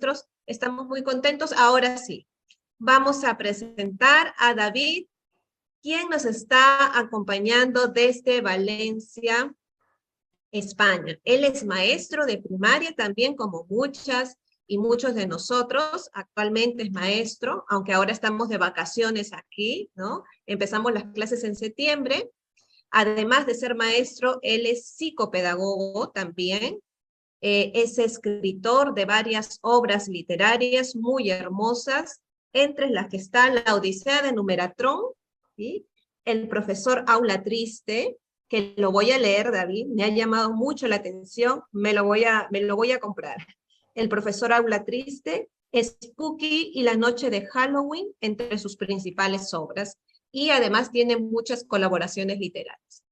maestros, estamos muy contentos. Ahora sí, vamos a presentar a David, quien nos está acompañando desde Valencia, España. Él es maestro de primaria también, como muchas y muchos de nosotros. Actualmente es maestro, aunque ahora estamos de vacaciones aquí, ¿no? Empezamos las clases en septiembre. Además de ser maestro, él es psicopedagogo también. Es escritor de varias obras literarias muy hermosas, entre las que está La Odisea de Numeratrón, ¿sí? El profesor Aula Triste, que lo voy a leer, David, me ha llamado mucho la atención, me lo voy a comprar. El profesor Aula Triste, Spooky y La Noche de Halloween, entre sus principales obras, y además tiene muchas colaboraciones literarias.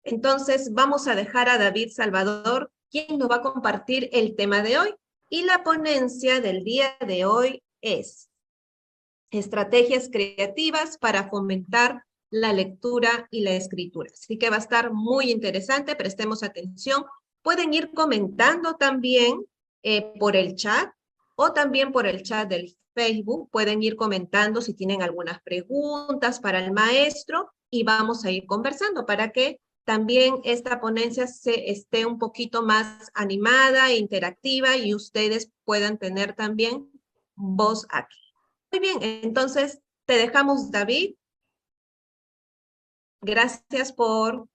Entonces, vamos a dejar a David Salvador, quien nos va a compartir el tema de hoy. Y la ponencia del día de hoy es estrategias creativas para fomentar la lectura y la escritura. Así que va a estar muy interesante, prestemos atención. Pueden ir comentando también por el chat o también por el chat del Facebook. Pueden ir comentando si tienen algunas preguntas para el maestro y vamos a ir conversando para que también esta ponencia esté un poquito más animada e interactiva y ustedes puedan tener también voz aquí. Muy bien, entonces te dejamos, David. Gracias por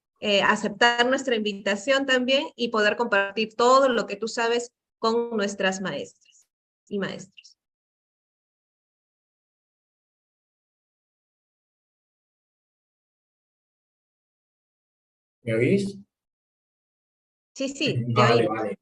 aceptar nuestra invitación también y poder compartir todo lo que tú sabes con nuestras maestras y maestros. ¿Me oís? Sí, sí, te Vale, oímos. vale.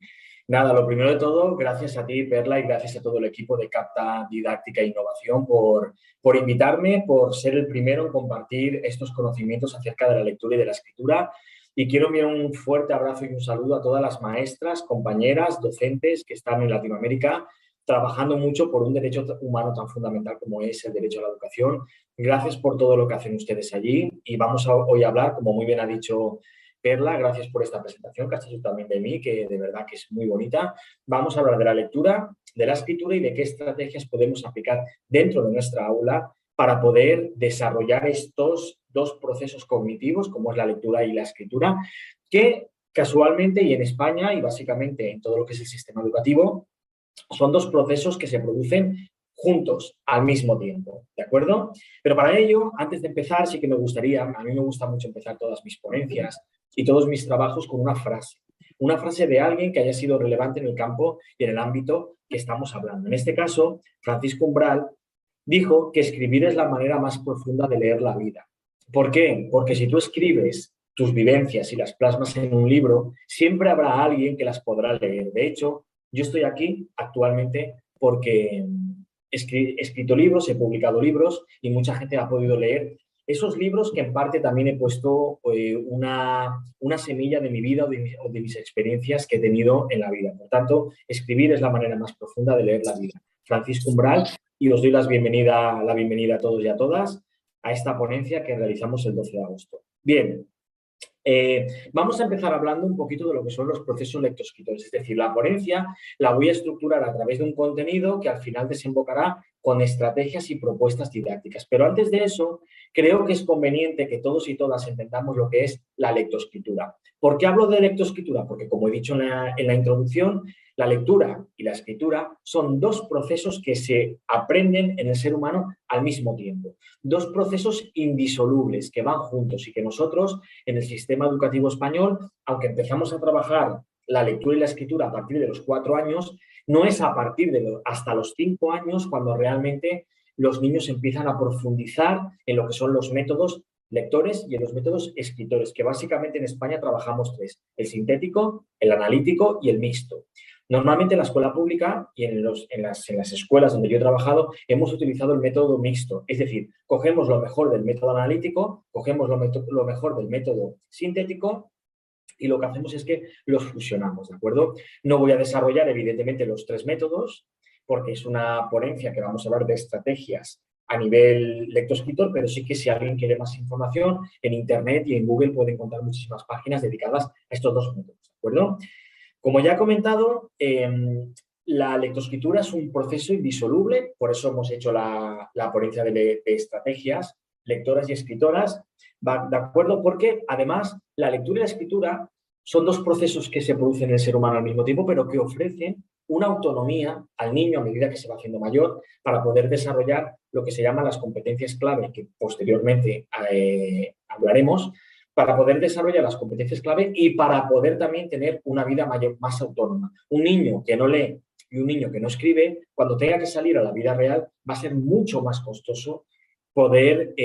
Nada, lo primero de todo, gracias a ti, Perla, y gracias a todo el equipo de Capta Didáctica e Innovación por invitarme, por ser el primero en compartir estos conocimientos acerca de la lectura y de la escritura. Y quiero enviar un fuerte abrazo y un saludo a todas las maestras, compañeras, docentes que están en Latinoamérica trabajando mucho por un derecho humano tan fundamental como es el derecho a la educación. Gracias por todo lo que hacen ustedes allí y vamos hoy a hablar, como muy bien ha dicho Perla, gracias por esta presentación que has hecho también de mí, que de verdad que es muy bonita. Vamos a hablar de la lectura, de la escritura y de qué estrategias podemos aplicar dentro de nuestra aula para poder desarrollar estos dos procesos cognitivos, como es la lectura y la escritura, que casualmente y en España y básicamente en todo lo que es el sistema educativo, son dos procesos que se producen juntos al mismo tiempo, ¿de acuerdo? Pero para ello, antes de empezar, sí que me gustaría, a mí me gusta mucho empezar todas mis ponencias y todos mis trabajos con una frase de alguien que haya sido relevante en el campo y en el ámbito que estamos hablando. En este caso, Francisco Umbral dijo que escribir es la manera más profunda de leer la vida. ¿Por qué? Porque si tú escribes tus vivencias y las plasmas en un libro, siempre habrá alguien que las podrá leer. De hecho, yo estoy aquí actualmente porque he escrito libros, he publicado libros y mucha gente ha podido leer esos libros que en parte también he puesto una semilla de mi vida o de mis experiencias que he tenido en la vida. Por tanto, escribir es la manera más profunda de leer la vida. Francisco Umbral, y os doy la bienvenida a todos y a todas a esta ponencia que realizamos el 12 de agosto. Bien, vamos a empezar hablando un poquito de lo que son los procesos lectoescritores, es decir, la ponencia la voy a estructurar a través de un contenido que al final desembocará con estrategias y propuestas didácticas. Pero antes de eso, creo que es conveniente que todos y todas entendamos lo que es la lectoescritura. ¿Por qué hablo de lectoescritura? Porque, como he dicho en la introducción, la lectura y la escritura son dos procesos que se aprenden en el ser humano al mismo tiempo. Dos procesos indisolubles que van juntos y que nosotros en el sistema educativo español, aunque empezamos a trabajar la lectura y la escritura a partir de los 4 años, no es a partir de hasta los 5 años cuando realmente los niños empiezan a profundizar en lo que son los métodos lectores y en los métodos escritores, que básicamente en España trabajamos tres: el sintético, el analítico y el mixto. Normalmente en la escuela pública y en las escuelas donde yo he trabajado hemos utilizado el método mixto, es decir, cogemos lo mejor del método analítico, cogemos lo mejor del método sintético y lo que hacemos es que los fusionamos, ¿de acuerdo? No voy a desarrollar evidentemente los tres métodos porque es una ponencia que vamos a hablar de estrategias a nivel lectoescritor, pero sí que si alguien quiere más información, en Internet y en Google puede encontrar muchísimas páginas dedicadas a estos dos métodos, ¿de acuerdo? Como ya he comentado, La lectoescritura es un proceso indisoluble, por eso hemos hecho la ponencia de estrategias lectoras y escritoras, ¿va de acuerdo? Porque además la lectura y la escritura son dos procesos que se producen en el ser humano al mismo tiempo, pero que ofrecen una autonomía al niño a medida que se va haciendo mayor para poder desarrollar lo que se llaman las competencias clave, que posteriormente hablaremos, para poder desarrollar las competencias clave y para poder también tener una vida mayor, más autónoma. Un niño que no lee y un niño que no escribe, cuando tenga que salir a la vida real, va a ser mucho más costoso poder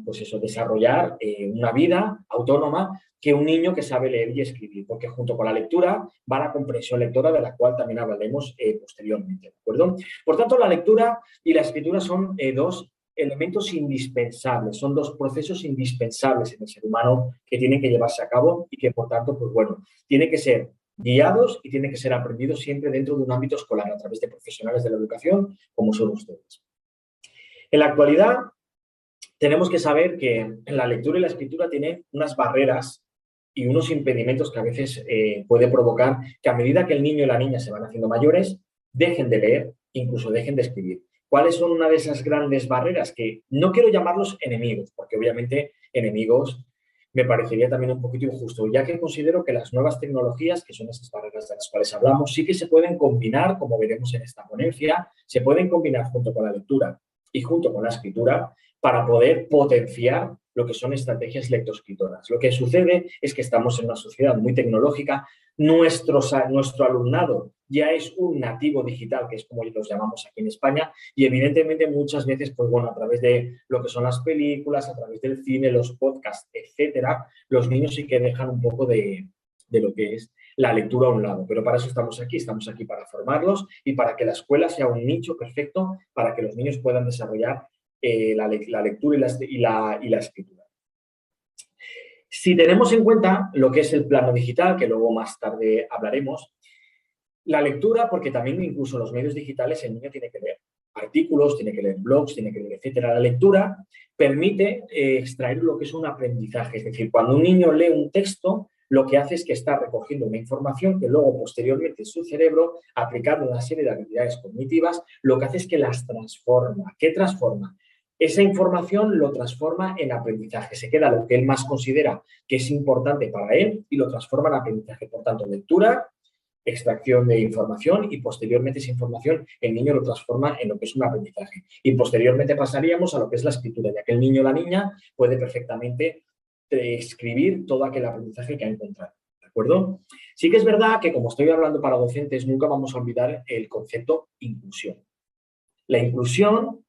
pues eso, desarrollar una vida autónoma que un niño que sabe leer y escribir, porque junto con la lectura va la comprensión lectora, de la cual también hablaremos posteriormente, ¿de acuerdo? Por tanto, la lectura y la escritura son dos elementos indispensables, son dos procesos indispensables en el ser humano que tienen que llevarse a cabo y que, por tanto, pues bueno, tienen que ser guiados y tienen que ser aprendidos siempre dentro de un ámbito escolar a través de profesionales de la educación como son ustedes. En la actualidad, tenemos que saber que la lectura y la escritura tienen unas barreras y unos impedimentos que a veces puede provocar que a medida que el niño y la niña se van haciendo mayores, dejen de leer, incluso dejen de escribir. ¿Cuáles son una de esas grandes barreras? Que no quiero llamarlos enemigos, porque obviamente enemigos me parecería también un poquito injusto, ya que considero que las nuevas tecnologías, que son esas barreras de las cuales hablamos, sí que se pueden combinar, como veremos en esta ponencia, se pueden combinar junto con la lectura y junto con la escritura para poder potenciar lo que son estrategias lectoescritoras. Lo que sucede es que estamos en una sociedad muy tecnológica, nuestro alumnado ya es un nativo digital, que es como los llamamos aquí en España, y evidentemente muchas veces, pues bueno, a través de lo que son las películas, a través del cine, los podcasts, etcétera, los niños sí que dejan un poco de lo que es la lectura a un lado, pero para eso estamos aquí para formarlos y para que la escuela sea un nicho perfecto para que los niños puedan desarrollar la lectura y la escritura. Si tenemos en cuenta lo que es el plano digital, que luego más tarde hablaremos, la lectura, porque también incluso en los medios digitales el niño tiene que leer artículos, tiene que leer blogs, tiene que leer, etcétera. La lectura permite extraer lo que es un aprendizaje, es decir, cuando un niño lee un texto, lo que hace es que está recogiendo una información que luego posteriormente su cerebro, aplicando una serie de habilidades cognitivas, lo que hace es que las transforma. ¿Qué transforma? Esa información lo transforma en aprendizaje, se queda lo que él más considera que es importante para él y lo transforma en aprendizaje. Por tanto, lectura, extracción de información y posteriormente esa información el niño lo transforma en lo que es un aprendizaje. Y posteriormente pasaríamos a lo que es la escritura, ya que el niño o la niña puede perfectamente escribir todo aquel aprendizaje que ha encontrado. ¿De acuerdo? Sí que es verdad que, como estoy hablando para docentes, nunca vamos a olvidar el concepto inclusión. La inclusión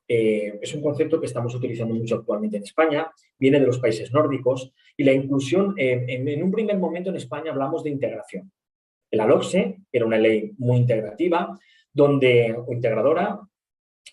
es un concepto que estamos utilizando mucho actualmente en España, viene de los países nórdicos y la inclusión, en un primer momento en España hablamos de integración. La LOCSE era una ley muy integrativa, o integradora,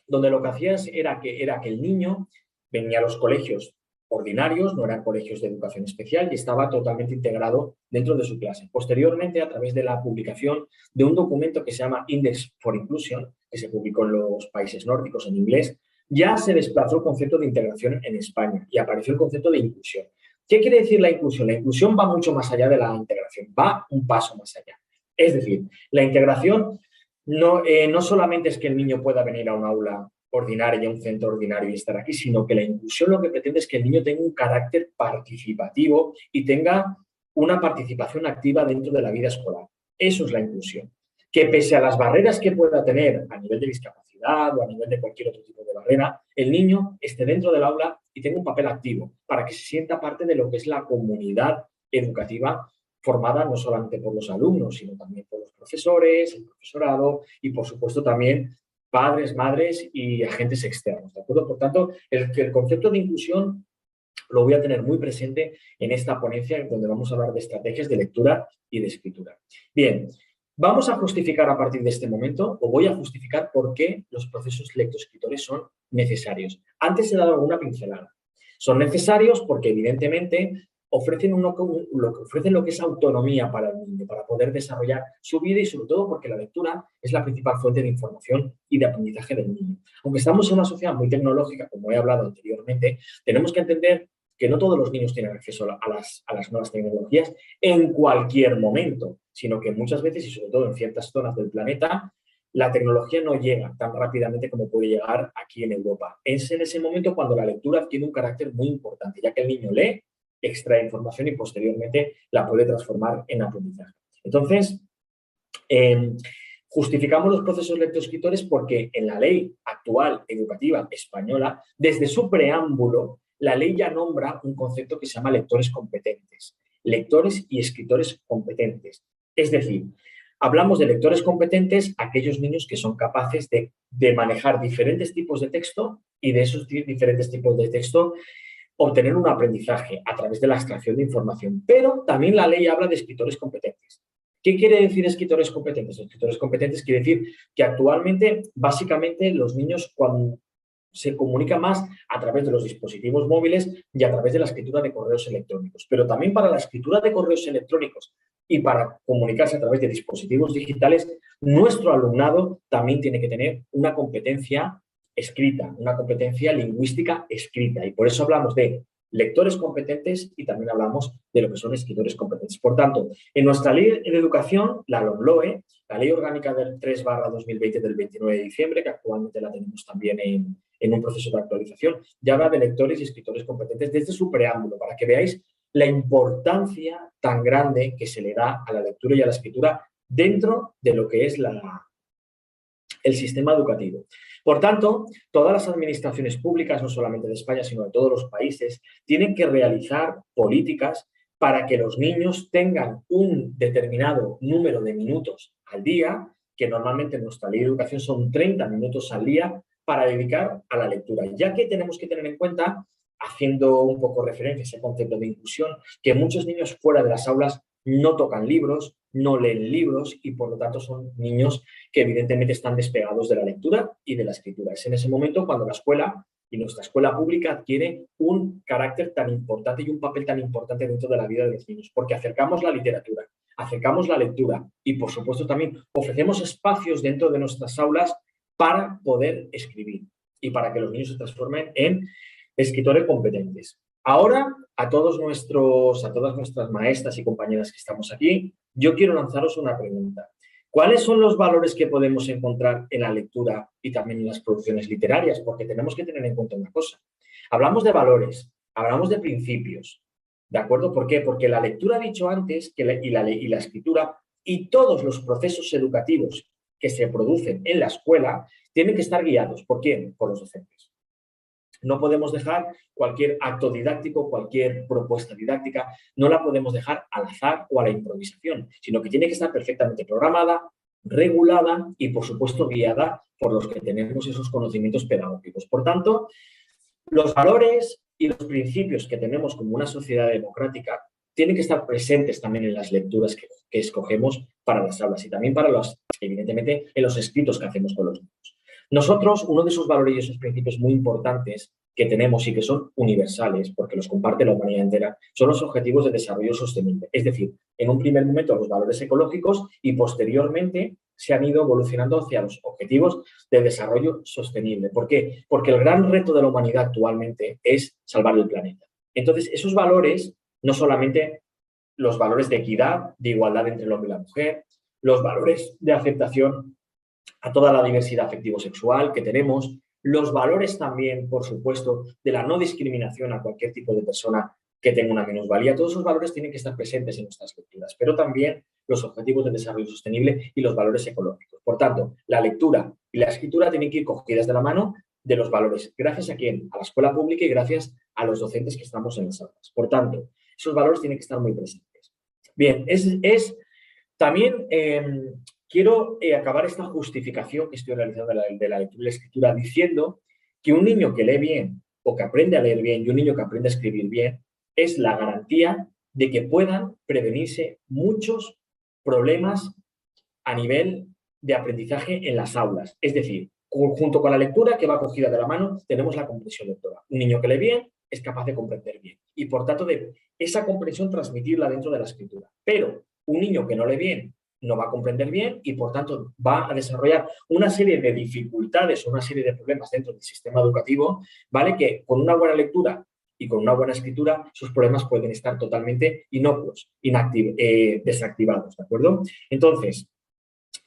donde lo que hacías era que el niño venía a los colegios ordinarios, no eran colegios de educación especial y estaba totalmente integrado dentro de su clase. Posteriormente, a través de la publicación de un documento que se llama Index for Inclusion, que se publicó en los países nórdicos en inglés, ya se desplazó el concepto de integración en España y apareció el concepto de inclusión. ¿Qué quiere decir la inclusión? La inclusión va mucho más allá de la integración, va un paso más allá. Es decir, la integración no solamente es que el niño pueda venir a un aula ordinaria, a un centro ordinario y estar aquí, sino que la inclusión lo que pretende es que el niño tenga un carácter participativo y tenga una participación activa dentro de la vida escolar. Eso es la inclusión. Que pese a las barreras que pueda tener a nivel de discapacidad o a nivel de cualquier otro tipo de barrera, el niño esté dentro del aula y tenga un papel activo para que se sienta parte de lo que es la comunidad educativa formada no solamente por los alumnos, sino también por los profesores, el profesorado y, por supuesto, también padres, madres y agentes externos, ¿de acuerdo? Por tanto, el concepto de inclusión lo voy a tener muy presente en esta ponencia donde vamos a hablar de estrategias de lectura y de escritura. Bien, vamos a justificar a partir de este momento, o voy a justificar por qué los procesos lectoescritores son necesarios. Antes he dado alguna pincelada. Son necesarios porque, evidentemente, ofrecen lo que es autonomía para el niño, para poder desarrollar su vida y sobre todo porque la lectura es la principal fuente de información y de aprendizaje del niño. Aunque estamos en una sociedad muy tecnológica, como he hablado anteriormente, tenemos que entender que no todos los niños tienen acceso a las nuevas tecnologías en cualquier momento, sino que muchas veces, y sobre todo en ciertas zonas del planeta, la tecnología no llega tan rápidamente como puede llegar aquí en Europa. Es en ese momento cuando la lectura tiene un carácter muy importante, ya que el niño lee, extrae información y posteriormente la puede transformar en aprendizaje. Entonces, justificamos los procesos lectoescritores porque en la ley actual educativa española, desde su preámbulo, la ley ya nombra un concepto que se llama lectores competentes, lectores y escritores competentes. Es decir, hablamos de lectores competentes, aquellos niños que son capaces de manejar diferentes tipos de texto y de esos diferentes tipos de texto obtener un aprendizaje a través de la extracción de información. Pero también la ley habla de escritores competentes. ¿Qué quiere decir escritores competentes? Escritores competentes quiere decir que actualmente, básicamente, los niños cuando se comunican más a través de los dispositivos móviles y a través de la escritura de correos electrónicos. Pero también para la escritura de correos electrónicos y para comunicarse a través de dispositivos digitales, nuestro alumnado también tiene que tener una competencia escrita, una competencia lingüística escrita. Y por eso hablamos de lectores competentes y también hablamos de lo que son escritores competentes. Por tanto, en nuestra ley de educación, la LOMLOE, la Ley Orgánica del 3/2020 del 29 de diciembre, que actualmente la tenemos también en un proceso de actualización, ya habla de lectores y escritores competentes desde su preámbulo, para que veáis la importancia tan grande que se le da a la lectura y a la escritura dentro de lo que es el sistema educativo. Por tanto, todas las administraciones públicas, no solamente de España, sino de todos los países, tienen que realizar políticas para que los niños tengan un determinado número de minutos al día, que normalmente en nuestra ley de educación son 30 minutos al día, para dedicar a la lectura. Ya que tenemos que tener en cuenta, haciendo un poco referencia a ese concepto de inclusión, que muchos niños fuera de las aulas no tocan libros, no leen libros y por lo tanto son niños que evidentemente están despegados de la lectura y de la escritura. Es en ese momento cuando la escuela y nuestra escuela pública adquiere un carácter tan importante y un papel tan importante dentro de la vida de los niños, porque acercamos la literatura, acercamos la lectura y por supuesto también ofrecemos espacios dentro de nuestras aulas para poder escribir y para que los niños se transformen en escritores competentes. Ahora, a todas nuestras maestras y compañeras que estamos aquí, yo quiero lanzaros una pregunta. ¿Cuáles son los valores que podemos encontrar en la lectura y también en las producciones literarias? Porque tenemos que tener en cuenta una cosa. Hablamos de valores, hablamos de principios, ¿de acuerdo? ¿Por qué? Porque la lectura, he dicho antes, y la escritura y todos los procesos educativos que se producen en la escuela tienen que estar guiados. ¿Por quién? Por los docentes. No podemos dejar cualquier acto didáctico, cualquier propuesta didáctica, no la podemos dejar al azar o a la improvisación, sino que tiene que estar perfectamente programada, regulada y, por supuesto, guiada por los que tenemos esos conocimientos pedagógicos. Por tanto, los valores y los principios que tenemos como una sociedad democrática tienen que estar presentes también en las lecturas que escogemos para las aulas y también evidentemente, en los escritos que hacemos con los niños. Nosotros, uno de esos valores y esos principios muy importantes que tenemos y que son universales, porque los comparte la humanidad entera, son los objetivos de desarrollo sostenible. Es decir, en un primer momento los valores ecológicos y posteriormente se han ido evolucionando hacia los objetivos de desarrollo sostenible. ¿Por qué? Porque el gran reto de la humanidad actualmente es salvar el planeta. Entonces, esos valores, no solamente los valores de equidad, de igualdad entre el hombre y la mujer, los valores de aceptación a toda la diversidad afectivo-sexual que tenemos, los valores también, por supuesto, de la no discriminación a cualquier tipo de persona que tenga una minusvalía. Todos esos valores tienen que estar presentes en nuestras lecturas, pero también los objetivos de desarrollo sostenible y los valores ecológicos. Por tanto, la lectura y la escritura tienen que ir cogidas de la mano de los valores. ¿Gracias a quién? A la escuela pública y gracias a los docentes que estamos en las aulas. Por tanto, esos valores tienen que estar muy presentes. Bien, también quiero acabar esta justificación que estoy realizando de la lectura y la escritura diciendo que un niño que lee bien o que aprende a leer bien y un niño que aprende a escribir bien es la garantía de que puedan prevenirse muchos problemas a nivel de aprendizaje en las aulas. Es decir, junto con la lectura que va cogida de la mano, tenemos la comprensión lectora. Un niño que lee bien es capaz de comprender bien y, por tanto, de esa comprensión transmitirla dentro de la escritura. Pero un niño que no lee bien no va a comprender bien y, por tanto, va a desarrollar una serie de dificultades o una serie de problemas dentro del sistema educativo, ¿vale? Que con una buena lectura y con una buena escritura, sus problemas pueden estar totalmente inocuos, desactivados, ¿de acuerdo? Entonces,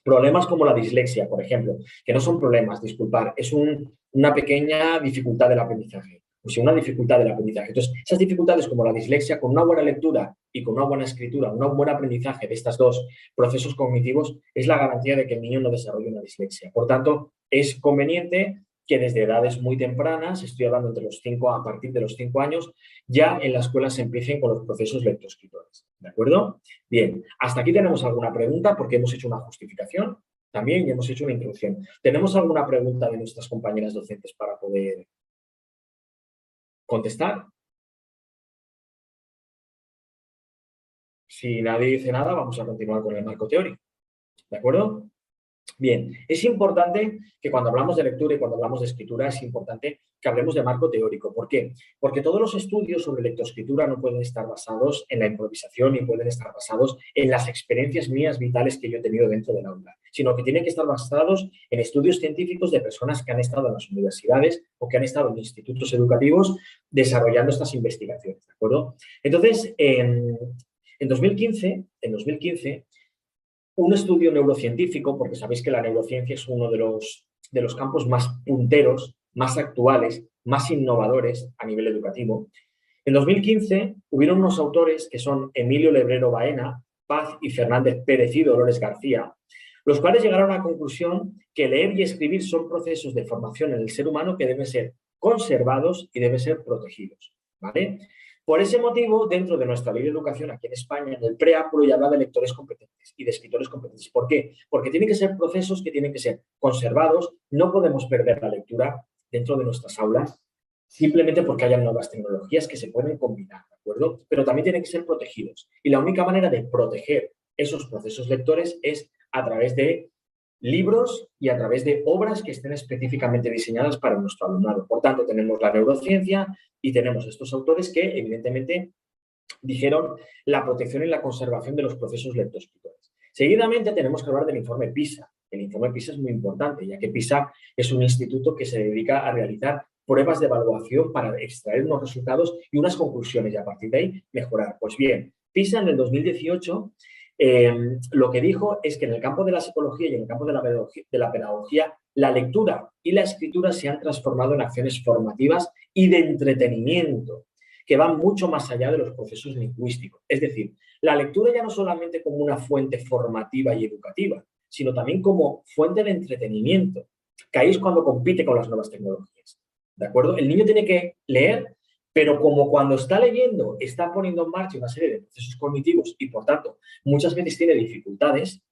problemas como la dislexia, por ejemplo, que no son problemas, disculpar, es una pequeña dificultad del aprendizaje. O sea, una dificultad del aprendizaje. Entonces, esas dificultades como la dislexia, con una buena lectura y con una buena escritura, un buen aprendizaje de estos dos procesos cognitivos, es la garantía de que el niño no desarrolle una dislexia. Por tanto, es conveniente que desde edades muy tempranas, estoy hablando a partir de los 5 años, ya en la escuela se empiecen con los procesos lectoescritores. ¿De acuerdo? Bien, hasta aquí tenemos alguna pregunta porque hemos hecho una justificación también y hemos hecho una introducción. ¿Tenemos alguna pregunta de nuestras compañeras docentes para poder contestar? Si nadie dice nada, vamos a continuar con el marco teórico. ¿De acuerdo? Bien, es importante que cuando hablamos de lectura y cuando hablamos de escritura es importante que hablemos de marco teórico. ¿Por qué? Porque todos los estudios sobre lectoescritura no pueden estar basados en la improvisación ni pueden estar basados en las experiencias mías vitales que yo he tenido dentro del aula, sino que tienen que estar basados en estudios científicos de personas que han estado en las universidades o que han estado en institutos educativos desarrollando estas investigaciones. ¿De acuerdo? Entonces, en 2015 un estudio neurocientífico, porque sabéis que la neurociencia es uno de los campos más punteros, más actuales, más innovadores a nivel educativo. En 2015 hubieron unos autores que son Emilio Lebrero Baena, Paz y Fernández Pérez y Dolores García, los cuales llegaron a la conclusión que leer y escribir son procesos de formación en el ser humano que deben ser conservados y deben ser protegidos, ¿vale? Por ese motivo, dentro de nuestra ley de educación aquí en España, en el preámbulo ya habla de lectores competentes y de escritores competentes. ¿Por qué? Porque tienen que ser procesos que tienen que ser conservados. No podemos perder la lectura dentro de nuestras aulas simplemente porque hayan nuevas tecnologías que se pueden combinar, ¿de acuerdo? Pero también tienen que ser protegidos. Y la única manera de proteger esos procesos lectores es a través de libros y a través de obras que estén específicamente diseñadas para nuestro alumnado. Por tanto, tenemos la neurociencia y tenemos estos autores que, evidentemente, dijeron la protección y la conservación de los procesos lectoescritores. Seguidamente, tenemos que hablar del informe PISA. El informe PISA es muy importante, ya que PISA es un instituto que se dedica a realizar pruebas de evaluación para extraer unos resultados y unas conclusiones y a partir de ahí mejorar. Pues bien, PISA en el 2018 lo que dijo es que en el campo de la psicología y en el campo de la pedagogía, la lectura y la escritura se han transformado en acciones formativas y de entretenimiento, que van mucho más allá de los procesos lingüísticos. Es decir, la lectura ya no solamente como una fuente formativa y educativa, sino también como fuente de entretenimiento, que ahí es cuando compite con las nuevas tecnologías. ¿De acuerdo? El niño tiene que leer, pero como cuando está leyendo está poniendo en marcha una serie de procesos cognitivos y, por tanto, muchas veces tiene dificultades,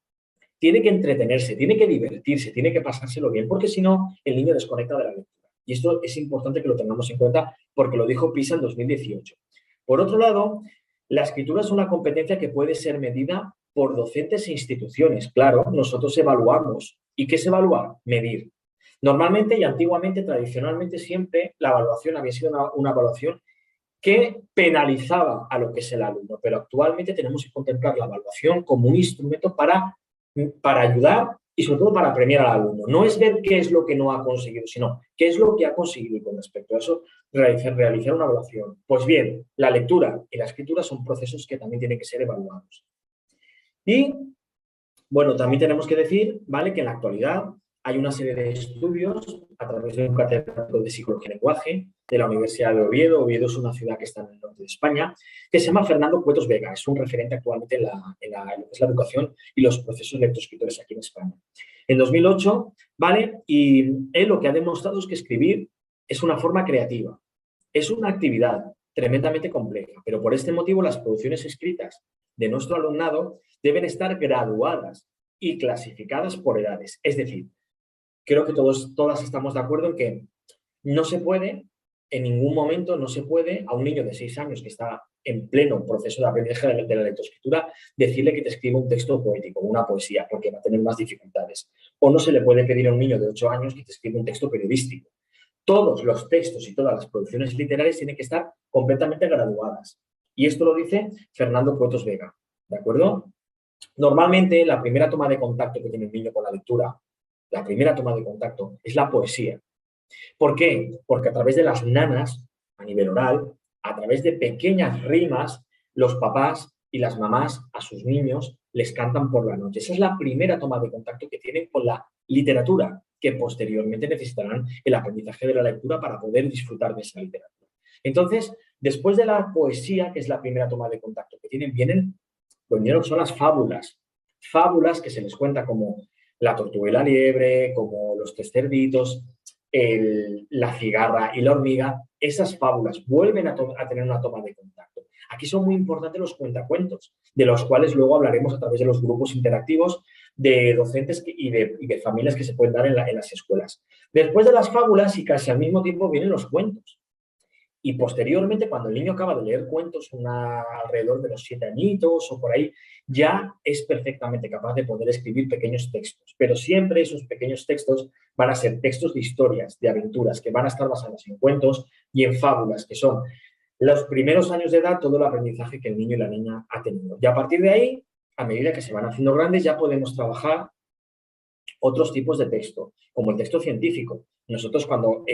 tiene que entretenerse, tiene que divertirse, tiene que pasárselo bien, porque si no, el niño desconecta de la lectura. Y esto es importante que lo tengamos en cuenta porque lo dijo PISA en 2018. Por otro lado, la escritura es una competencia que puede ser medida por docentes e instituciones. Claro, nosotros evaluamos. ¿Y qué es evaluar? Medir. Normalmente y antiguamente, tradicionalmente, siempre la evaluación había sido una evaluación que penalizaba a lo que es el alumno, pero actualmente tenemos que contemplar la evaluación como un instrumento para ayudar y sobre todo para premiar al alumno. No es ver qué es lo que no ha conseguido, sino qué es lo que ha conseguido y con respecto a eso realizar una evaluación. Pues bien, la lectura y la escritura son procesos que también tienen que ser evaluados. Y, bueno, también tenemos que decir, ¿vale?, que en la actualidad hay una serie de estudios a través de un catedrático de Psicología y Lenguaje de la Universidad de Oviedo. Oviedo es una ciudad que está en el norte de España, que se llama Fernando Cuetos Vega. Es un referente actualmente en lo que es la educación y los procesos lectoescritores aquí en España. En 2008, ¿vale? Y él lo que ha demostrado es que escribir es una forma creativa. Es una actividad tremendamente compleja, pero por este motivo las producciones escritas de nuestro alumnado deben estar graduadas y clasificadas por edades. Es decir, creo que todas estamos de acuerdo en que no se puede, en ningún momento no se puede a un niño de 6 años que está en pleno proceso de aprendizaje de la lectoescritura decirle que te escriba un texto poético, una poesía, porque va a tener más dificultades. O no se le puede pedir a un niño de 8 años que te escriba un texto periodístico. Todos los textos y todas las producciones literarias tienen que estar completamente graduadas. Y esto lo dice Fernando Cuetos Vega, ¿de acuerdo? Normalmente, la primera toma de contacto que tiene el niño con la lectura, la primera toma de contacto es la poesía. ¿Por qué? Porque a través de las nanas, a nivel oral, A través de pequeñas rimas, los papás y las mamás a sus niños les cantan por la noche. Esa es la primera toma de contacto que tienen con la literatura, que posteriormente necesitarán el aprendizaje de la lectura para poder disfrutar de esa literatura. Entonces, después de la poesía, que es la primera toma de contacto que tienen, vienen, pues, son las fábulas. Fábulas que se les cuenta como La tortuga y la liebre, como Los tres cerditos, La cigarra y la hormiga. Esas fábulas vuelven a tener una toma de contacto. Aquí son muy importantes los cuentacuentos, de los cuales luego hablaremos a través de los grupos interactivos de docentes y de familias que se pueden dar en las escuelas. Después de las fábulas y casi al mismo tiempo vienen los cuentos. Y posteriormente, cuando el niño acaba de leer cuentos, alrededor de los 7 añitos o por ahí, ya es perfectamente capaz de poder escribir pequeños textos. Pero siempre esos pequeños textos van a ser textos de historias, de aventuras, que van a estar basadas en cuentos y en fábulas, que son los primeros años de edad, todo el aprendizaje que el niño y la niña ha tenido. Y a partir de ahí, a medida que se van haciendo grandes, ya podemos trabajar otros tipos de texto, como el texto científico. Nosotros cuando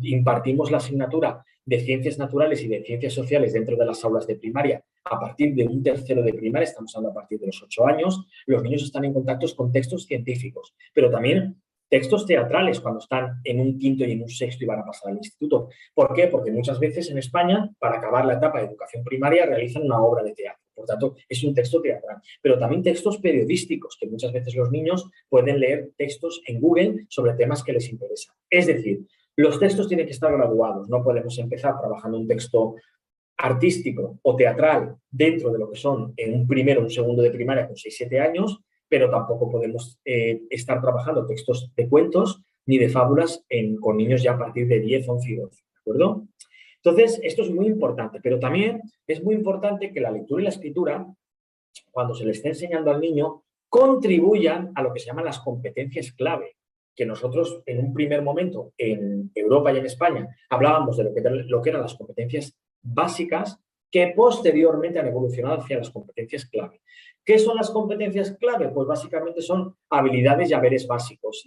impartimos la asignatura de ciencias naturales y de ciencias sociales dentro de las aulas de primaria, a partir de un tercero de primaria, estamos hablando a partir de los 8 años, los niños están en contacto con textos científicos, pero también textos teatrales cuando están en un quinto y en un sexto y van a pasar al instituto. ¿Por qué? Porque muchas veces en España, para acabar la etapa de educación primaria, realizan una obra de teatro. Por tanto, es un texto teatral. Pero también textos periodísticos, que muchas veces los niños pueden leer textos en Google sobre temas que les interesan. Es decir, los textos tienen que estar graduados. No podemos empezar trabajando un texto artístico o teatral dentro de lo que son en un primero o un segundo de primaria con 6-7 años, pero tampoco podemos estar trabajando textos de cuentos ni de fábulas con niños ya a partir de 10, 11 y 12, ¿de acuerdo? Entonces, esto es muy importante, pero también es muy importante que la lectura y la escritura, cuando se le esté enseñando al niño, contribuyan a lo que se llaman las competencias clave, que nosotros en un primer momento en Europa y en España hablábamos de lo que eran las competencias básicas, que posteriormente han evolucionado hacia las competencias clave. ¿Qué son las competencias clave? Pues básicamente son habilidades y saberes básicos,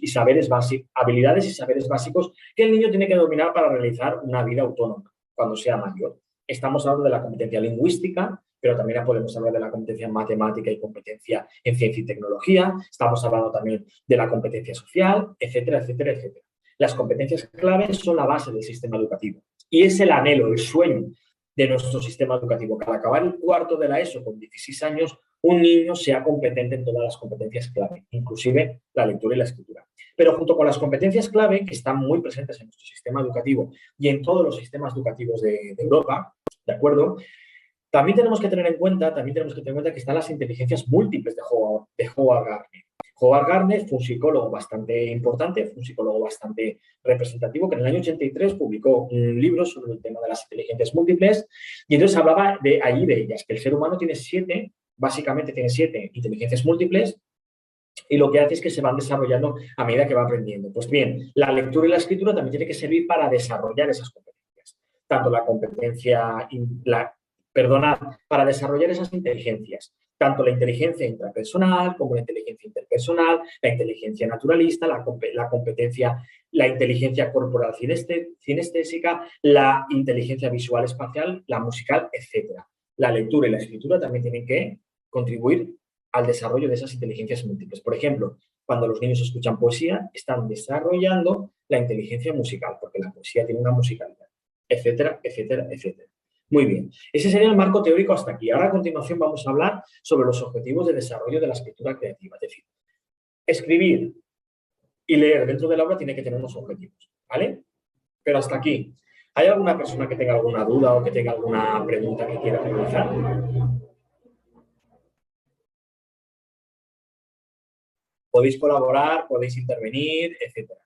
habilidades y saberes básicos que el niño tiene que dominar para realizar una vida autónoma cuando sea mayor. Estamos hablando de la competencia lingüística, pero también podemos hablar de la competencia en matemática y competencia en ciencia y tecnología. Estamos hablando también de la competencia social, etcétera, etcétera, etcétera. Las competencias claves son la base del sistema educativo y es el anhelo, el sueño de nuestro sistema educativo, que al acabar el cuarto de la ESO con 16 años, un niño sea competente en todas las competencias clave, inclusive la lectura y la escritura. Pero junto con las competencias clave, que están muy presentes en nuestro sistema educativo y en todos los sistemas educativos de Europa, ¿de acuerdo? También tenemos que tener en cuenta que están las inteligencias múltiples de Howard Gardner. Howard Gardner fue un psicólogo bastante importante, fue un psicólogo bastante representativo, que en el año 83 publicó un libro sobre el tema de las inteligencias múltiples y entonces hablaba de ellas, que el ser humano básicamente tiene 7 inteligencias múltiples y lo que hace es que se van desarrollando a medida que va aprendiendo. Pues bien, la lectura y la escritura también tiene que servir para desarrollar esas competencias, tanto para desarrollar esas inteligencias, tanto la inteligencia intrapersonal como la inteligencia interpersonal, la inteligencia naturalista, la inteligencia corporal cinestésica, la inteligencia visual espacial, la musical, etc. La lectura y la escritura también tienen que contribuir al desarrollo de esas inteligencias múltiples. Por ejemplo, cuando los niños escuchan poesía, están desarrollando la inteligencia musical, porque la poesía tiene una musicalidad, etcétera, etcétera, etcétera. Muy bien, ese sería el marco teórico hasta aquí. Ahora a continuación vamos a hablar sobre los objetivos de desarrollo de la escritura creativa. Es decir, escribir y leer dentro del aula tiene que tener unos objetivos, ¿vale? Pero hasta aquí. ¿Hay alguna persona que tenga alguna duda o que tenga alguna pregunta que quiera realizar? Podéis colaborar, podéis intervenir, etcétera.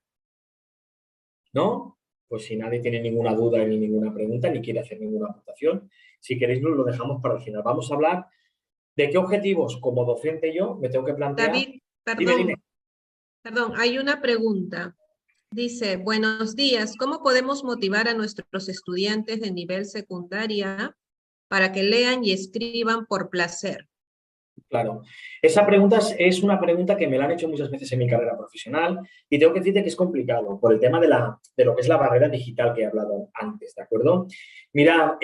¿No? Pues si nadie tiene ninguna duda ni ninguna pregunta, ni quiere hacer ninguna aportación, si queréis nos lo dejamos para el final. Vamos a hablar de qué objetivos como docente yo me tengo que plantear. David, perdón, hay una pregunta. Dice, buenos días, ¿cómo podemos motivar a nuestros estudiantes de nivel secundaria para que lean y escriban por placer? Claro. Esa pregunta es una pregunta que me la han hecho muchas veces en mi carrera profesional y tengo que decirte que es complicado por el tema de lo que es la barrera digital que he hablado antes, ¿de acuerdo? Mira,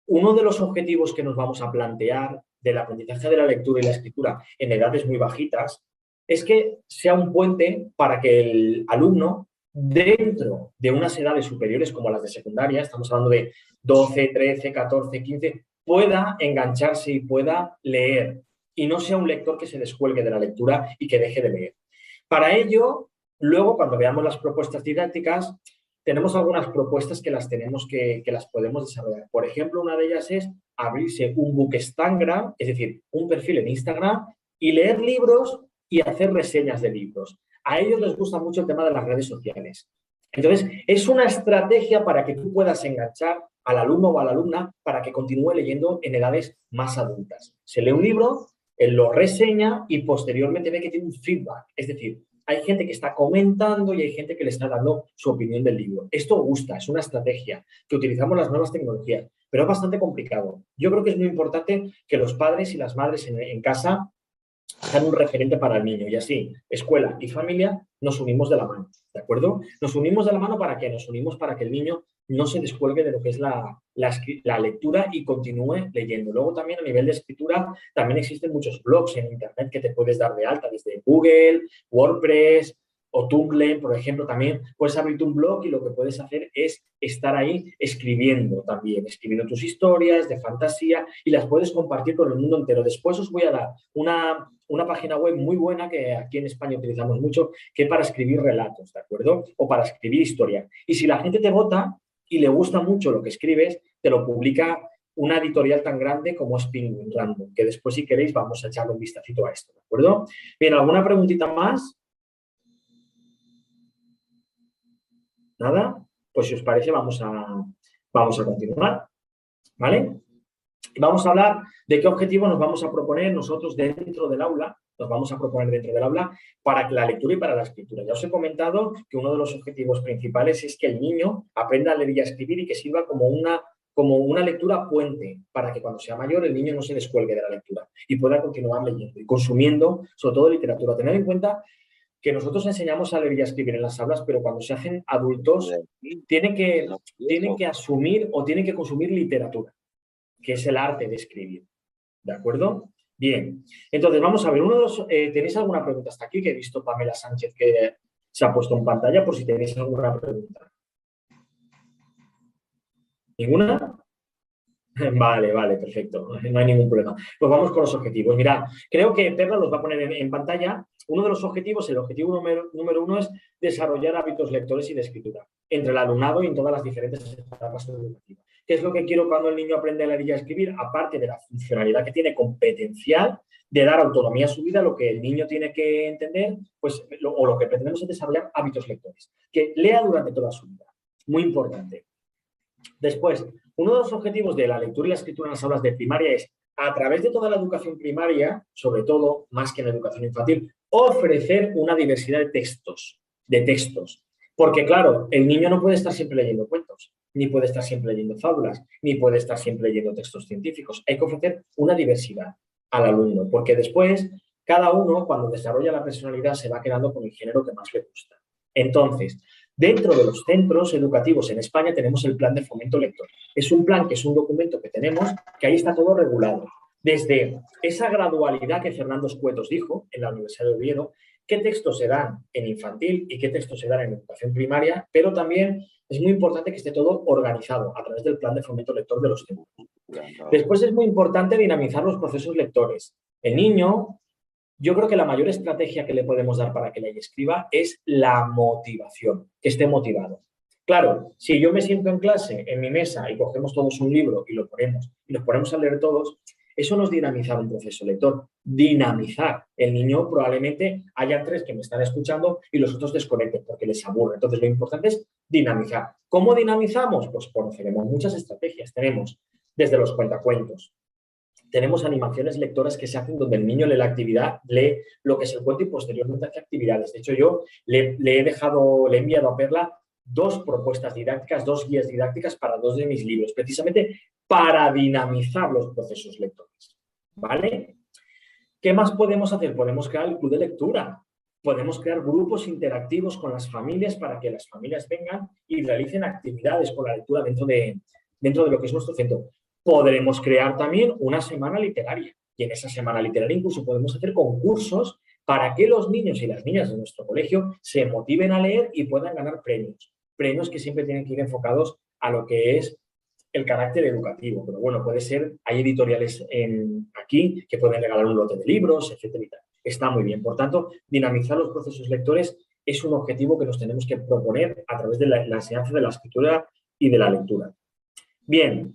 uno de los objetivos que nos vamos a plantear del aprendizaje de la lectura y la escritura en edades muy bajitas es que sea un puente para que el alumno, dentro de unas edades superiores como las de secundaria, estamos hablando de 12, 13, 14, 15, pueda engancharse y pueda leer y no sea un lector que se descuelgue de la lectura y que deje de leer. Para ello, luego cuando veamos las propuestas didácticas, tenemos algunas propuestas que las podemos desarrollar. Por ejemplo, una de ellas es abrirse un Bookstagram, es decir, un perfil en Instagram y leer libros y hacer reseñas de libros. A ellos les gusta mucho el tema de las redes sociales. Entonces, es una estrategia para que tú puedas enganchar al alumno o a la alumna para que continúe leyendo en edades más adultas. Se lee un libro, él lo reseña y posteriormente ve que tiene un feedback. Es decir, hay gente que está comentando y hay gente que le está dando su opinión del libro. Esto gusta, es una estrategia que utilizamos las nuevas tecnologías, pero es bastante complicado. Yo creo que es muy importante que los padres y las madres en casa sean un referente para el niño. Y así, escuela y familia nos unimos de la mano, ¿de acuerdo? Nos unimos de la mano ¿para qué? Nos unimos para que el niño no se descuelgue de lo que es la lectura y continúe leyendo. Luego también a nivel de escritura también existen muchos blogs en internet que te puedes dar de alta, desde Google, WordPress o Tumblr, por ejemplo, también puedes abrirte un blog y lo que puedes hacer es estar ahí escribiendo también, escribiendo tus historias de fantasía y las puedes compartir con el mundo entero. Después os voy a dar una página web muy buena que aquí en España utilizamos mucho, que es para escribir relatos, ¿de acuerdo? O para escribir historia. Y si la gente te vota y le gusta mucho lo que escribes, te lo publica una editorial tan grande como es Penguin Random, que después, si queréis, vamos a echarle un vistacito a esto, ¿de acuerdo? Bien, ¿alguna preguntita más? ¿Nada? Pues si os parece, vamos a continuar, ¿vale? Vamos a hablar de qué objetivo nos vamos a proponer nosotros dentro del aula, para la lectura y para la escritura. Ya os he comentado que uno de los objetivos principales es que el niño aprenda a leer y a escribir y que sirva como una lectura puente para que cuando sea mayor el niño no se descuelgue de la lectura y pueda continuar leyendo y consumiendo, sobre todo literatura. Tener en cuenta que nosotros enseñamos a leer y a escribir en las aulas, pero cuando se hacen adultos tienen que asumir o tienen que consumir literatura, que es el arte de escribir. ¿De acuerdo? Bien. Entonces, vamos a ver. ¿Tenéis alguna pregunta hasta aquí? Que he visto Pamela Sánchez que se ha puesto en pantalla, por si tenéis alguna pregunta. ¿Ninguna? Vale, perfecto. No hay ningún problema. Pues vamos con los objetivos. Mirad, creo que Perla los va a poner en pantalla. Uno de los objetivos, el objetivo número uno es desarrollar hábitos lectores y de escritura entre el alumnado y en todas las diferentes etapas educativas. ¿Qué es lo que quiero cuando el niño aprende a leer y a escribir? Aparte de la funcionalidad que tiene competencial, de dar autonomía a su vida, lo que el niño tiene que entender, pues, lo que pretendemos es desarrollar hábitos lectores. Que lea durante toda su vida. Muy importante. Después, uno de los objetivos de la lectura y la escritura en las aulas de primaria es, a través de toda la educación primaria, sobre todo, más que en la educación infantil, ofrecer una diversidad de textos. Porque, claro, el niño no puede estar siempre leyendo cuentos, ni puede estar siempre leyendo fábulas, ni puede estar siempre leyendo textos científicos. Hay que ofrecer una diversidad al alumno, porque después, cada uno, cuando desarrolla la personalidad, se va quedando con el género que más le gusta. Entonces, dentro de los centros educativos en España tenemos el plan de fomento lector. Es un plan que es un documento que tenemos, que ahí está todo regulado. Desde esa gradualidad que Fernando Escuetos dijo en la Universidad de Oviedo, qué textos se dan en infantil y qué textos se dan en educación primaria, pero también es muy importante que esté todo organizado a través del plan de fomento lector de los centros. Después es muy importante dinamizar los procesos lectores. El niño, yo creo que la mayor estrategia que le podemos dar para que lea y escriba es la motivación, que esté motivado. Claro, si yo me siento en clase, en mi mesa, y cogemos todos un libro y nos ponemos a leer todos, eso no es dinamizar un proceso lector. Dinamizar. El niño probablemente haya 3 que me están escuchando y los otros desconecten porque les aburre. Entonces, lo importante es dinamizar. ¿Cómo dinamizamos? Pues conoceremos muchas estrategias. Tenemos desde los cuentacuentos. Tenemos animaciones lectoras que se hacen donde el niño lee la actividad, lee lo que es el cuento y posteriormente hace actividades. De hecho, yo le he enviado a Perla 2 propuestas didácticas, 2 guías didácticas para 2 de mis libros, precisamente para dinamizar los procesos lectores. ¿Vale? ¿Qué más podemos hacer? Podemos crear el club de lectura. Podemos crear grupos interactivos con las familias para que las familias vengan y realicen actividades con la lectura dentro de lo que es nuestro centro. Podremos crear también una semana literaria. Y en esa semana literaria incluso podemos hacer concursos para que los niños y las niñas de nuestro colegio se motiven a leer y puedan ganar premios. Premios que siempre tienen que ir enfocados a lo que es el carácter educativo. Pero bueno, puede ser, hay editoriales aquí que pueden regalar un lote de libros, etcétera y tal. Está muy bien. Por tanto, dinamizar los procesos lectores es un objetivo que nos tenemos que proponer a través de la enseñanza de la escritura y de la lectura. Bien,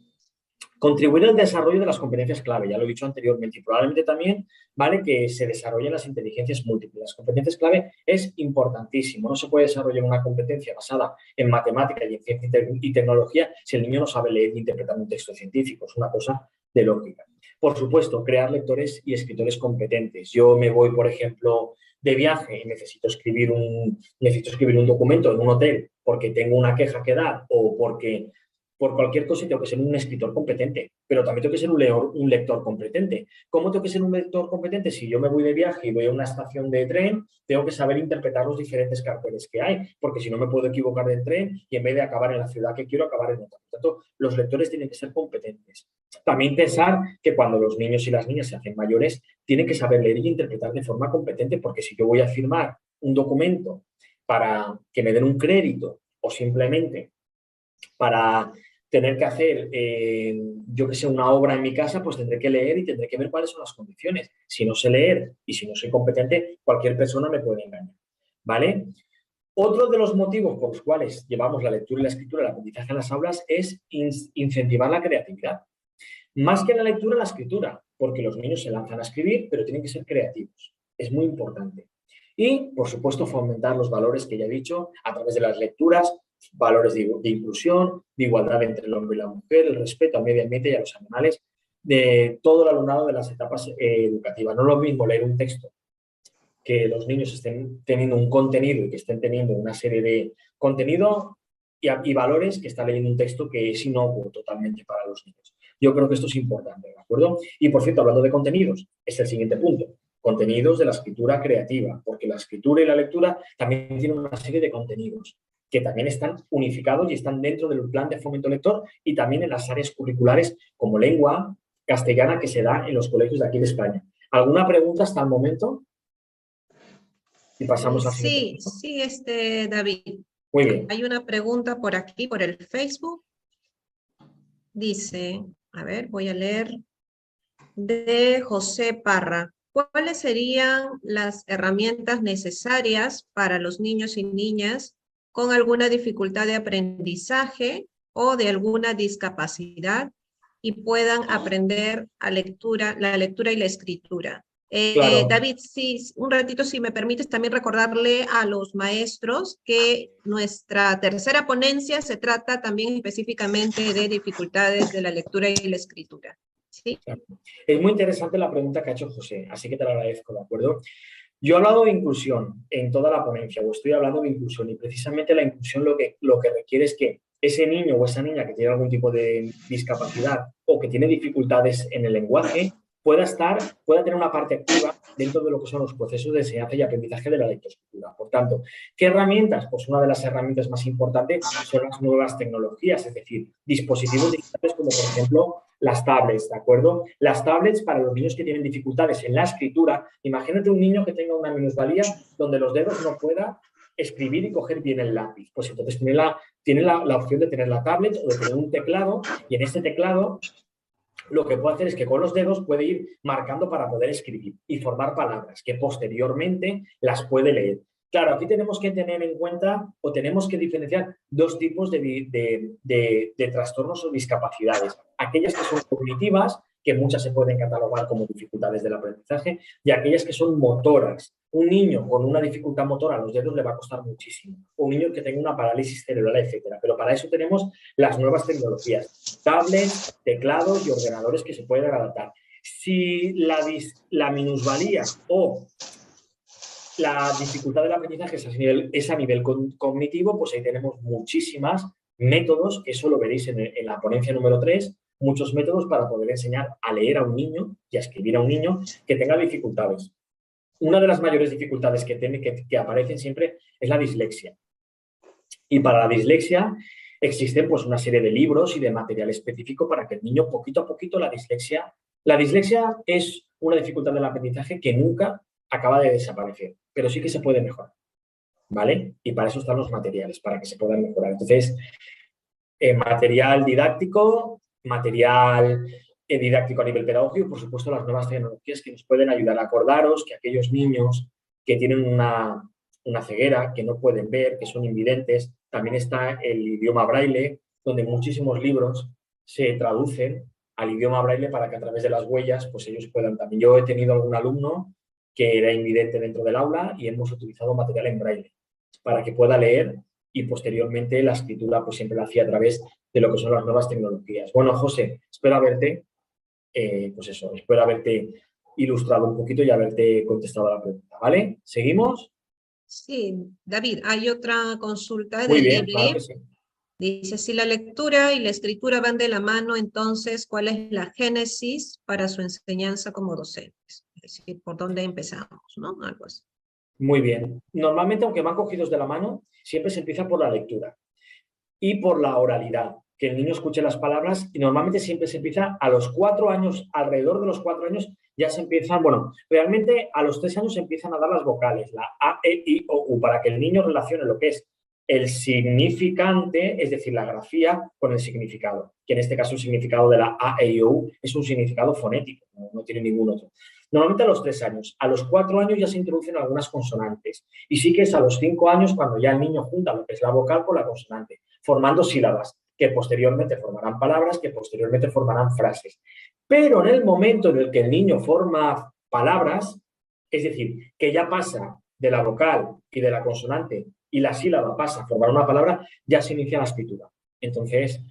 contribuir al desarrollo de las competencias clave, ya lo he dicho anteriormente, y probablemente también vale que se desarrollen las inteligencias múltiples. Las competencias clave es importantísimo. No se puede desarrollar una competencia basada en matemática y en ciencia y tecnología si el niño no sabe leer e interpretar un texto científico. Es una cosa de lógica. Por supuesto, crear lectores y escritores competentes. Yo me voy, por ejemplo, de viaje y necesito escribir un documento en un hotel porque tengo una queja que dar o porque por cualquier cosa tengo que ser un escritor competente, pero también tengo que ser un lector competente. ¿Cómo tengo que ser un lector competente? Si yo me voy de viaje y voy a una estación de tren, tengo que saber interpretar los diferentes carteles que hay, porque si no me puedo equivocar del tren y en vez de acabar en la ciudad que quiero, acabar en otra. Por tanto, los lectores tienen que ser competentes. También pensar que cuando los niños y las niñas se hacen mayores, tienen que saber leer y interpretar de forma competente, porque si yo voy a firmar un documento para que me den un crédito o simplemente para tener que hacer, yo que sé, una obra en mi casa, pues tendré que leer y tendré que ver cuáles son las condiciones. Si no sé leer y si no soy competente, cualquier persona me puede engañar, ¿vale? Otro de los motivos por los cuales llevamos la lectura y la escritura, el aprendizaje en las aulas, es incentivar la creatividad. Más que la lectura, la escritura, porque los niños se lanzan a escribir, pero tienen que ser creativos. Es muy importante. Y, por supuesto, fomentar los valores que ya he dicho a través de las lecturas, valores de inclusión, de igualdad entre el hombre y la mujer, el respeto al medio ambiente y a los animales, de todo el alumnado de las etapas educativas. No es lo mismo leer un texto que los niños estén teniendo un contenido y que estén teniendo una serie de contenido y valores que está leyendo un texto que es inocuo totalmente para los niños. Yo creo que esto es importante, ¿de acuerdo? Y, por cierto, hablando de contenidos, es el siguiente punto. Contenidos de la escritura creativa, porque la escritura y la lectura también tienen una serie de contenidos que también están unificados y están dentro del plan de fomento lector y también en las áreas curriculares como lengua castellana que se da en los colegios de aquí de España. ¿Alguna pregunta hasta el momento? Y pasamos al siguiente punto. Sí, David. Muy bien. Hay una pregunta por aquí, por el Facebook. Dice, a ver, voy a leer, de José Parra. ¿Cuáles serían las herramientas necesarias para los niños y niñas con alguna dificultad de aprendizaje o de alguna discapacidad y puedan aprender la lectura y la escritura? Claro. David, sí, un ratito, si me permites, también recordarle a los maestros que nuestra tercera ponencia se trata también específicamente de dificultades de la lectura y la escritura. ¿Sí? Es muy interesante la pregunta que ha hecho José, así que te lo agradezco, ¿de acuerdo? Yo he hablado de inclusión en toda la ponencia, o estoy hablando de inclusión, y precisamente la inclusión lo que requiere es que ese niño o esa niña que tiene algún tipo de discapacidad o que tiene dificultades en el lenguaje pueda tener una parte activa dentro de lo que son los procesos de enseñanza y aprendizaje de la lectoescritura. Por tanto, ¿qué herramientas? Pues una de las herramientas más importantes son las nuevas tecnologías, es decir, dispositivos digitales como, por ejemplo, las tablets, ¿de acuerdo? Las tablets para los niños que tienen dificultades en la escritura. Imagínate un niño que tenga una minusvalía donde los dedos no pueda escribir y coger bien el lápiz. Pues entonces tiene la opción de tener la tablet o de tener un teclado, y en este teclado lo que puede hacer es que con los dedos puede ir marcando para poder escribir y formar palabras que posteriormente las puede leer. Claro, aquí tenemos que tener en cuenta o tenemos que diferenciar dos tipos de trastornos o discapacidades. Aquellas que son cognitivas, que muchas se pueden catalogar como dificultades del aprendizaje, y aquellas que son motoras. Un niño con una dificultad motora a los dedos le va a costar muchísimo. Un niño que tenga una parálisis cerebral, etcétera. Pero para eso tenemos las nuevas tecnologías, tablets, teclados y ordenadores que se pueden adaptar. Si la minusvalía o la dificultad del aprendizaje es a nivel cognitivo, pues ahí tenemos muchísimas métodos, que eso lo veréis en la ponencia número 3, muchos métodos para poder enseñar a leer a un niño y a escribir a un niño que tenga dificultades. Una de las mayores dificultades que aparecen siempre es la dislexia. Y para la dislexia existen pues una serie de libros y de material específico para que el niño poquito a poquito la dislexia es una dificultad del aprendizaje que nunca acaba de desaparecer, pero sí que se puede mejorar, ¿vale? Y para eso están los materiales, para que se puedan mejorar. Entonces, material didáctico, material didáctico a nivel pedagógico, por supuesto las nuevas tecnologías que nos pueden ayudar. A acordaros que aquellos niños que tienen una ceguera, que no pueden ver, que son invidentes, también está el idioma braille, donde muchísimos libros se traducen al idioma braille para que a través de las huellas pues ellos puedan también. Yo he tenido algún alumno que era invidente dentro del aula y hemos utilizado material en braille para que pueda leer y posteriormente la escritura pues siempre la hacía a través de lo que son las nuevas tecnologías. Bueno, José, espero haberte, espero haberte ilustrado un poquito y haberte contestado a la pregunta, ¿vale? ¿Seguimos? Sí, David, hay otra consulta Muy de bien, claro Lively. que sí. Dice, si la lectura y la escritura van de la mano, entonces, ¿cuál es la génesis para su enseñanza como docentes? Es decir, ¿por dónde empezamos? ¿No? Algo así. Muy bien. Normalmente, aunque van cogidos de la mano, siempre se empieza por la lectura y por la oralidad, que el niño escuche las palabras y normalmente siempre se empieza a los 4 años, alrededor de los 4 años ya se empiezan, bueno, realmente a los 3 años se empiezan a dar las vocales, la A, E, I, O, U, para que el niño relacione lo que es el significante, es decir, la grafía, con el significado, que en este caso el significado de la A, E, I, O, U es un significado fonético, no tiene ningún otro. Normalmente a los 3 años. A los 4 años ya se introducen algunas consonantes. Y sí que es a los 5 años cuando ya el niño junta lo que es la vocal con la consonante, formando sílabas, que posteriormente formarán palabras, que posteriormente formarán frases. Pero en el momento en el que el niño forma palabras, es decir, que ya pasa de la vocal y de la consonante y la sílaba pasa a formar una palabra, ya se inicia la escritura. Entonces,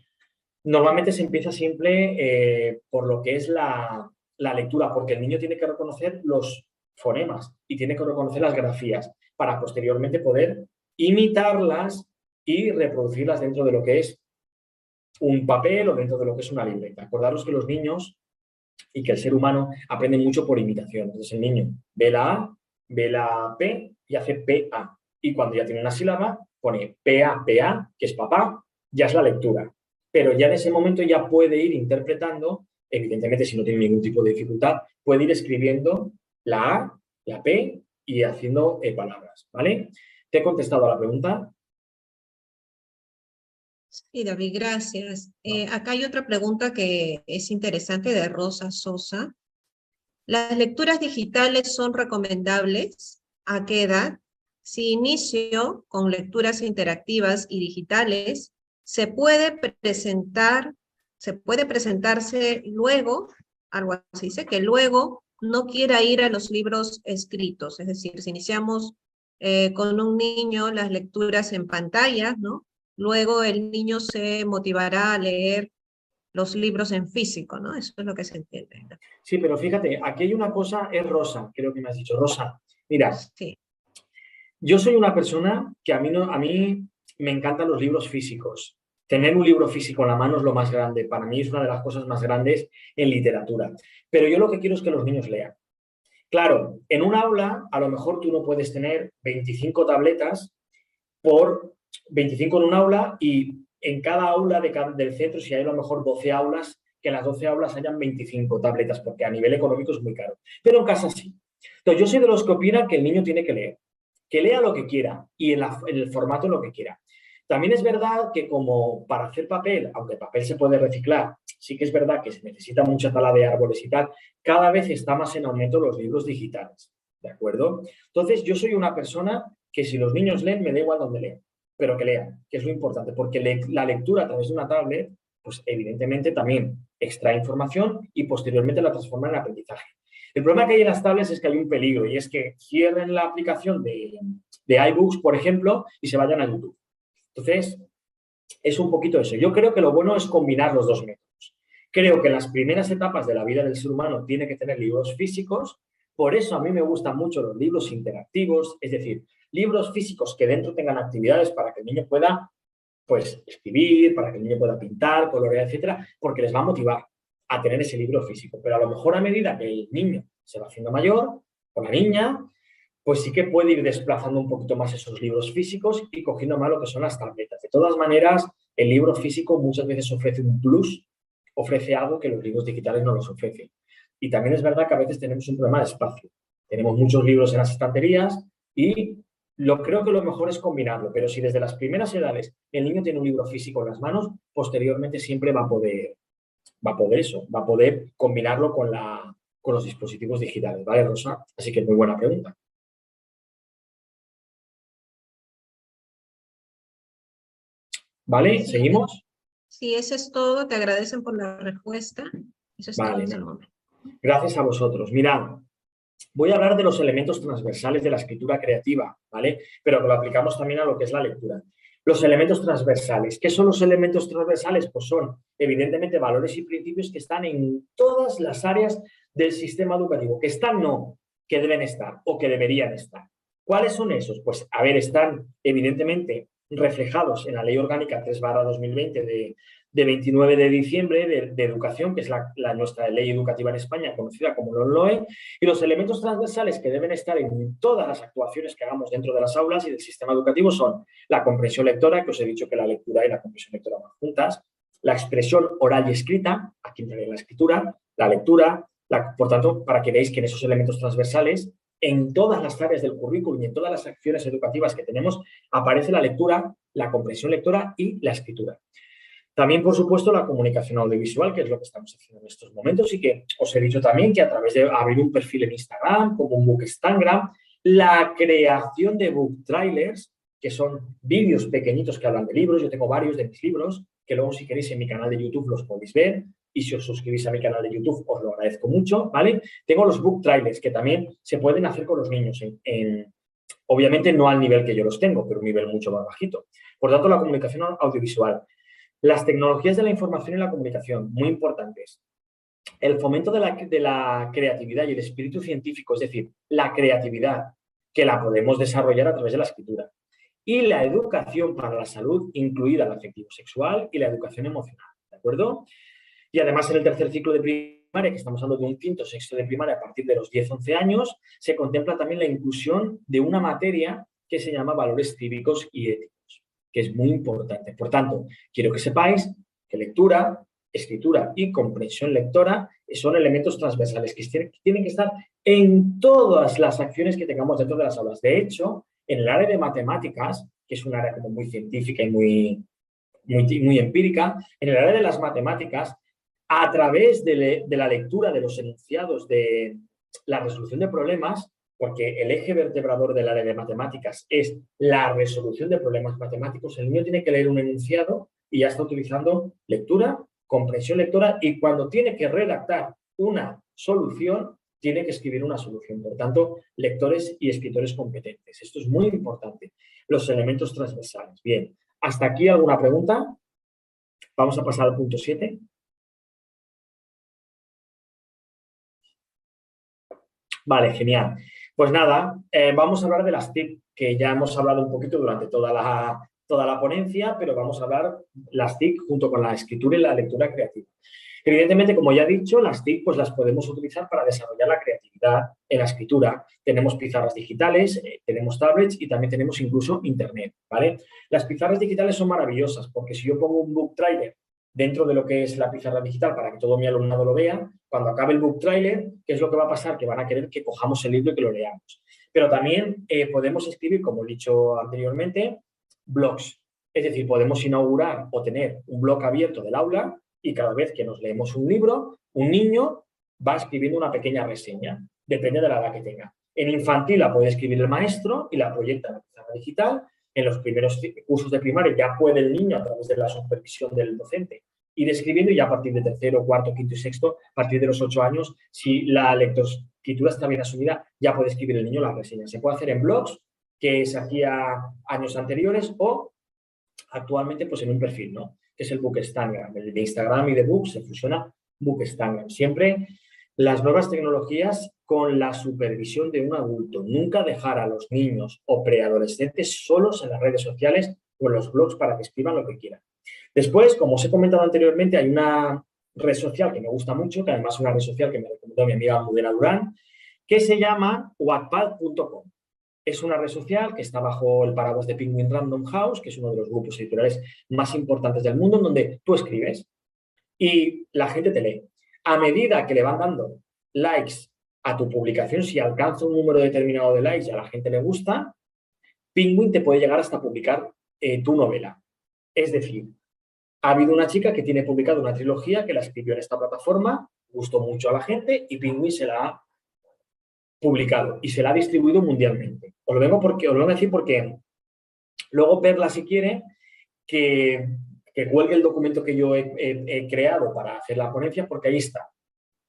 normalmente se empieza siempre por lo que es la lectura, porque el niño tiene que reconocer los fonemas y tiene que reconocer las grafías para posteriormente poder imitarlas y reproducirlas dentro de lo que es un papel o dentro de lo que es una libreta. Acordaros que los niños y que el ser humano aprende mucho por imitación. Entonces el niño ve la A, ve la P y hace PA. Y cuando ya tiene una sílaba, pone PA, PA, que es papá, ya es la lectura. Pero ya en ese momento ya puede ir interpretando, evidentemente si no tiene ningún tipo de dificultad, puede ir escribiendo la A, la P y haciendo palabras, ¿vale? ¿Te he contestado a la pregunta? Sí, David, gracias. No. Acá hay otra pregunta que es interesante de Rosa Sosa. ¿Las lecturas digitales son recomendables? ¿A qué edad? Si inicio con lecturas interactivas y digitales, se puede presentarse luego, algo así dice, que luego no quiera ir a los libros escritos. Es decir, si iniciamos con un niño las lecturas en pantalla, ¿no? Luego el niño se motivará a leer los libros en físico, ¿no? Eso es lo que se entiende, ¿no? Sí, pero fíjate, aquí hay una cosa, es Rosa, creo que me has dicho, Rosa. Mira, Sí. yo soy una persona que a mí me encantan los libros físicos. Tener un libro físico en la mano es lo más grande. Para mí es una de las cosas más grandes en literatura. Pero yo lo que quiero es que los niños lean. Claro, en un aula a lo mejor tú no puedes tener 25 tabletas por 25 en un aula y en cada aula del centro, si hay a lo mejor 12 aulas, que en las 12 aulas hayan 25 tabletas, porque a nivel económico es muy caro. Pero en casa sí. Entonces, yo soy de los que opinan que el niño tiene que lea lo que quiera y en el formato lo que quiera. También es verdad que como para hacer papel, aunque el papel se puede reciclar, sí que es verdad que se necesita mucha tala de árboles y tal, cada vez está más en aumento los libros digitales, ¿de acuerdo? Entonces, yo soy una persona que si los niños leen, me da igual donde leen, pero que lean, que es lo importante, porque la lectura a través de una tablet, pues evidentemente también extrae información y posteriormente la transforma en aprendizaje. El problema que hay en las tablets es que hay un peligro y es que cierren la aplicación de iBooks, por ejemplo, y se vayan a YouTube. Entonces, es un poquito eso. Yo creo que lo bueno es combinar los dos métodos. Creo que en las primeras etapas de la vida del ser humano tiene que tener libros físicos. Por eso a mí me gustan mucho los libros interactivos, es decir, libros físicos que dentro tengan actividades para que el niño pueda pues escribir, para que el niño pueda pintar, colorear, etcétera, porque les va a motivar a tener ese libro físico. Pero a lo mejor a medida que el niño se va haciendo mayor, o la niña, pues sí que puede ir desplazando un poquito más esos libros físicos y cogiendo más lo que son las tabletas. De todas maneras, el libro físico muchas veces ofrece un plus, ofrece algo que los libros digitales no los ofrecen. Y también es verdad que a veces tenemos un problema de espacio. Tenemos muchos libros en las estanterías y creo que lo mejor es combinarlo, pero si desde las primeras edades el niño tiene un libro físico en las manos, posteriormente siempre va a poder combinarlo con los dispositivos digitales, ¿vale, Rosa? Así que muy buena pregunta. ¿Vale? Sí, ¿Seguimos? sí, eso es todo. Te agradecen por la respuesta. Eso es todo Vale, hasta el momento. gracias a vosotros. Mirad, voy a hablar de los elementos transversales de la escritura creativa, ¿vale? Pero que lo aplicamos también a lo que es la lectura. Los elementos transversales. ¿Qué son los elementos transversales? Pues son, evidentemente, valores y principios que están en todas las áreas del sistema educativo. Que están, no, que deben estar o que deberían estar. ¿Cuáles son esos? Pues, a ver, están, evidentemente, reflejados en la Ley Orgánica 3/2020 de 29 de diciembre de educación, que es nuestra ley educativa en España, conocida como LOMLOE, y los elementos transversales que deben estar en todas las actuaciones que hagamos dentro de las aulas y del sistema educativo son la comprensión lectora, que os he dicho que la lectura y la comprensión lectora van juntas, la expresión oral y escrita, aquí entraría la escritura, la lectura, por tanto, para que veáis que en esos elementos transversales, en todas las áreas del currículum y en todas las acciones educativas que tenemos, aparece la lectura, la comprensión lectora y la escritura. También, por supuesto, la comunicación audiovisual, que es lo que estamos haciendo en estos momentos y que os he dicho también que a través de abrir un perfil en Instagram, como un Bookstagram, la creación de book trailers, que son vídeos pequeñitos que hablan de libros. Yo tengo varios de mis libros, que luego si queréis en mi canal de YouTube los podéis ver, y si os suscribís a mi canal de YouTube os lo agradezco mucho, ¿vale? Tengo los book trailers, que también se pueden hacer con los niños, obviamente no al nivel que yo los tengo, pero un nivel mucho más bajito. Por tanto, la comunicación audiovisual. Las tecnologías de la información y la comunicación, muy importantes. El fomento de la creatividad y el espíritu científico, es decir, la creatividad, que la podemos desarrollar a través de la escritura. Y la educación para la salud, incluida la afectivo-sexual y la educación emocional, ¿de acuerdo? Y además en el tercer ciclo de primaria, que estamos hablando de un quinto, sexto de primaria a partir de los 10-11 años, se contempla también la inclusión de una materia que se llama valores cívicos y éticos, que es muy importante. Por tanto, quiero que sepáis que lectura, escritura y comprensión lectora son elementos transversales que tienen que estar en todas las acciones que tengamos dentro de las aulas. De hecho, en el área de matemáticas, que es un área como muy científica y muy empírica, en el área de las matemáticas, a través de la lectura de los enunciados de la resolución de problemas, porque el eje vertebrador del área de matemáticas es la resolución de problemas matemáticos, el niño tiene que leer un enunciado y ya está utilizando lectura, comprensión lectora, y cuando tiene que redactar una solución, tiene que escribir una solución. Por tanto, lectores y escritores competentes. Esto es muy importante. Los elementos transversales. Bien, ¿hasta aquí alguna pregunta? Vamos a pasar al punto 7. Vale, genial. Pues nada, vamos a hablar de las TIC, que ya hemos hablado un poquito durante toda la ponencia, pero vamos a hablar las TIC junto con la escritura y la lectura creativa. Evidentemente, como ya he dicho, las TIC pues las podemos utilizar para desarrollar la creatividad en la escritura. Tenemos pizarras digitales, tenemos tablets y también tenemos incluso internet, ¿vale? Las pizarras digitales son maravillosas porque si yo pongo un book trailer dentro de lo que es la pizarra digital para que todo mi alumnado lo vea, cuando acabe el book trailer, ¿qué es lo que va a pasar? Que van a querer que cojamos el libro y que lo leamos. Pero también podemos escribir, como he dicho anteriormente, blogs. Es decir, podemos inaugurar o tener un blog abierto del aula y cada vez que nos leemos un libro, un niño va escribiendo una pequeña reseña, depende de la edad que tenga. En infantil la puede escribir el maestro y la proyecta en la pizarra digital. En los primeros cursos de primaria ya puede el niño, a través de la supervisión del docente, ir escribiendo, y ya a partir de tercero, cuarto, quinto y sexto, a partir de los 8 años, si la lectoescritura está bien asumida, ya puede escribir el niño la reseña. Se puede hacer en blogs, que se hacía años anteriores, o actualmente pues en un perfil, ¿no? Que es el Bookstagram. El de Instagram y de Book se fusiona Bookstagram. Siempre las nuevas tecnologías con la supervisión de un adulto. Nunca dejar a los niños o preadolescentes solos en las redes sociales o en los blogs para que escriban lo que quieran. Después, como os he comentado anteriormente, hay una red social que me gusta mucho, que además es una red social que me recomendó mi amiga Mudena Durán, que se llama wattpad.com. Es una red social que está bajo el paraguas de Penguin Random House, que es uno de los grupos editoriales más importantes del mundo, en donde tú escribes y la gente te lee. A medida que le van dando likes a tu publicación, si alcanza un número determinado de likes y a la gente le gusta, Penguin te puede llegar hasta publicar tu novela. Es decir, ha habido una chica que tiene publicada una trilogía que la escribió en esta plataforma, gustó mucho a la gente y Penguin se la ha publicado y se la ha distribuido mundialmente. Os lo vengo a decir porque luego Perla, si quiere, que cuelgue el documento que yo he creado para hacer la ponencia, porque ahí está.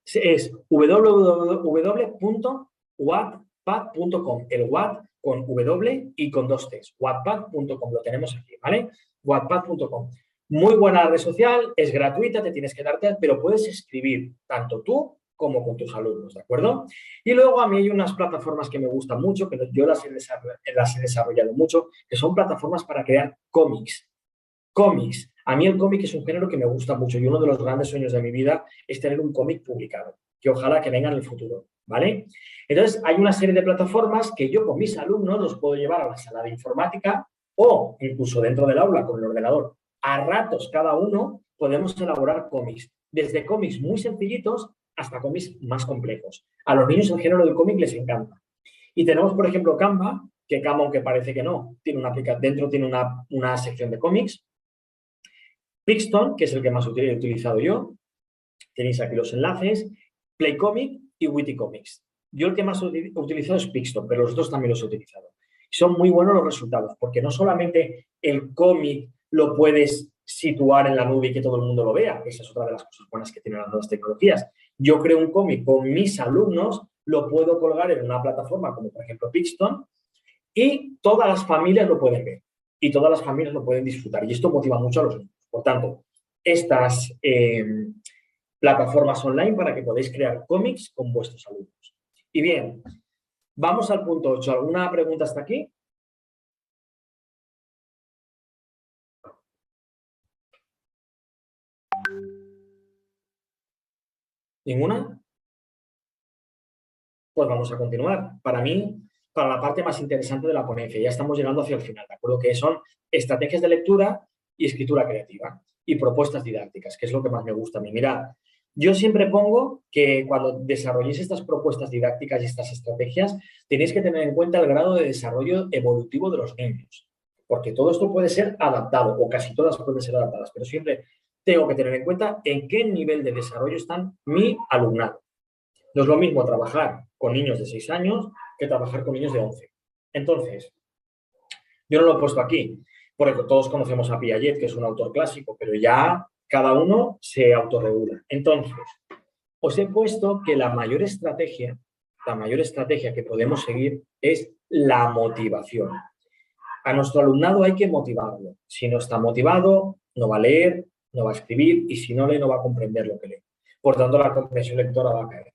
Es www.wattpad.com. El Watt con W y con 2 T's. Wattpad.com. Lo tenemos aquí, ¿vale? Wattpad.com. Muy buena red social, es gratuita, te tienes que darte, pero puedes escribir tanto tú como con tus alumnos, ¿de acuerdo? Y luego a mí hay unas plataformas que me gustan mucho, que yo las he desarrollado mucho, que son plataformas para crear cómics. Cómics. A mí el cómic es un género que me gusta mucho y uno de los grandes sueños de mi vida es tener un cómic publicado, que ojalá que venga en el futuro, ¿vale? Entonces, hay una serie de plataformas que yo con mis alumnos los puedo llevar a la sala de informática o incluso dentro del aula con el ordenador. A ratos cada uno podemos elaborar cómics, desde cómics muy sencillitos hasta cómics más complejos. A los niños el género del cómic les encanta. Y tenemos, por ejemplo, Canva, que Canva, aunque parece que no, dentro tiene una sección de cómics. Pixton, que es el que más he utilizado yo. Tenéis aquí los enlaces. Playcomic y Wittycomics. Yo el que más he utilizado es Pixton, pero los otros también los he utilizado. Son muy buenos los resultados, porque no solamente el cómic lo puedes situar en la nube y que todo el mundo lo vea, que esa es otra de las cosas buenas que tienen las nuevas tecnologías. Yo creo un cómic con mis alumnos, lo puedo colgar en una plataforma como por ejemplo Pixton y todas las familias lo pueden ver y todas las familias lo pueden disfrutar y esto motiva mucho a los niños. Por tanto, estas plataformas online para que podáis crear cómics con vuestros alumnos. Y bien, vamos al punto 8. ¿Alguna pregunta hasta aquí? ¿Ninguna? Pues vamos a continuar. Para mí, para la parte más interesante de la ponencia, ya estamos llegando hacia el final, ¿de acuerdo? Que son estrategias de lectura y escritura creativa y propuestas didácticas, que es lo que más me gusta a mí. Mirad, yo siempre pongo que cuando desarrolléis estas propuestas didácticas y estas estrategias, tenéis que tener en cuenta el grado de desarrollo evolutivo de los niños, porque todo esto puede ser adaptado, o casi todas pueden ser adaptadas, pero siempre tengo que tener en cuenta en qué nivel de desarrollo están mi alumnado. No es lo mismo trabajar con niños de 6 años que trabajar con niños de 11. Entonces, yo no lo he puesto aquí, porque todos conocemos a Piaget, que es un autor clásico, pero ya cada uno se autorregula. Entonces, os he puesto que la mayor estrategia que podemos seguir es la motivación. A nuestro alumnado hay que motivarlo. Si no está motivado, no va a leer, no va a escribir y si no lee, no va a comprender lo que lee. Por tanto, la comprensión lectora va a caer.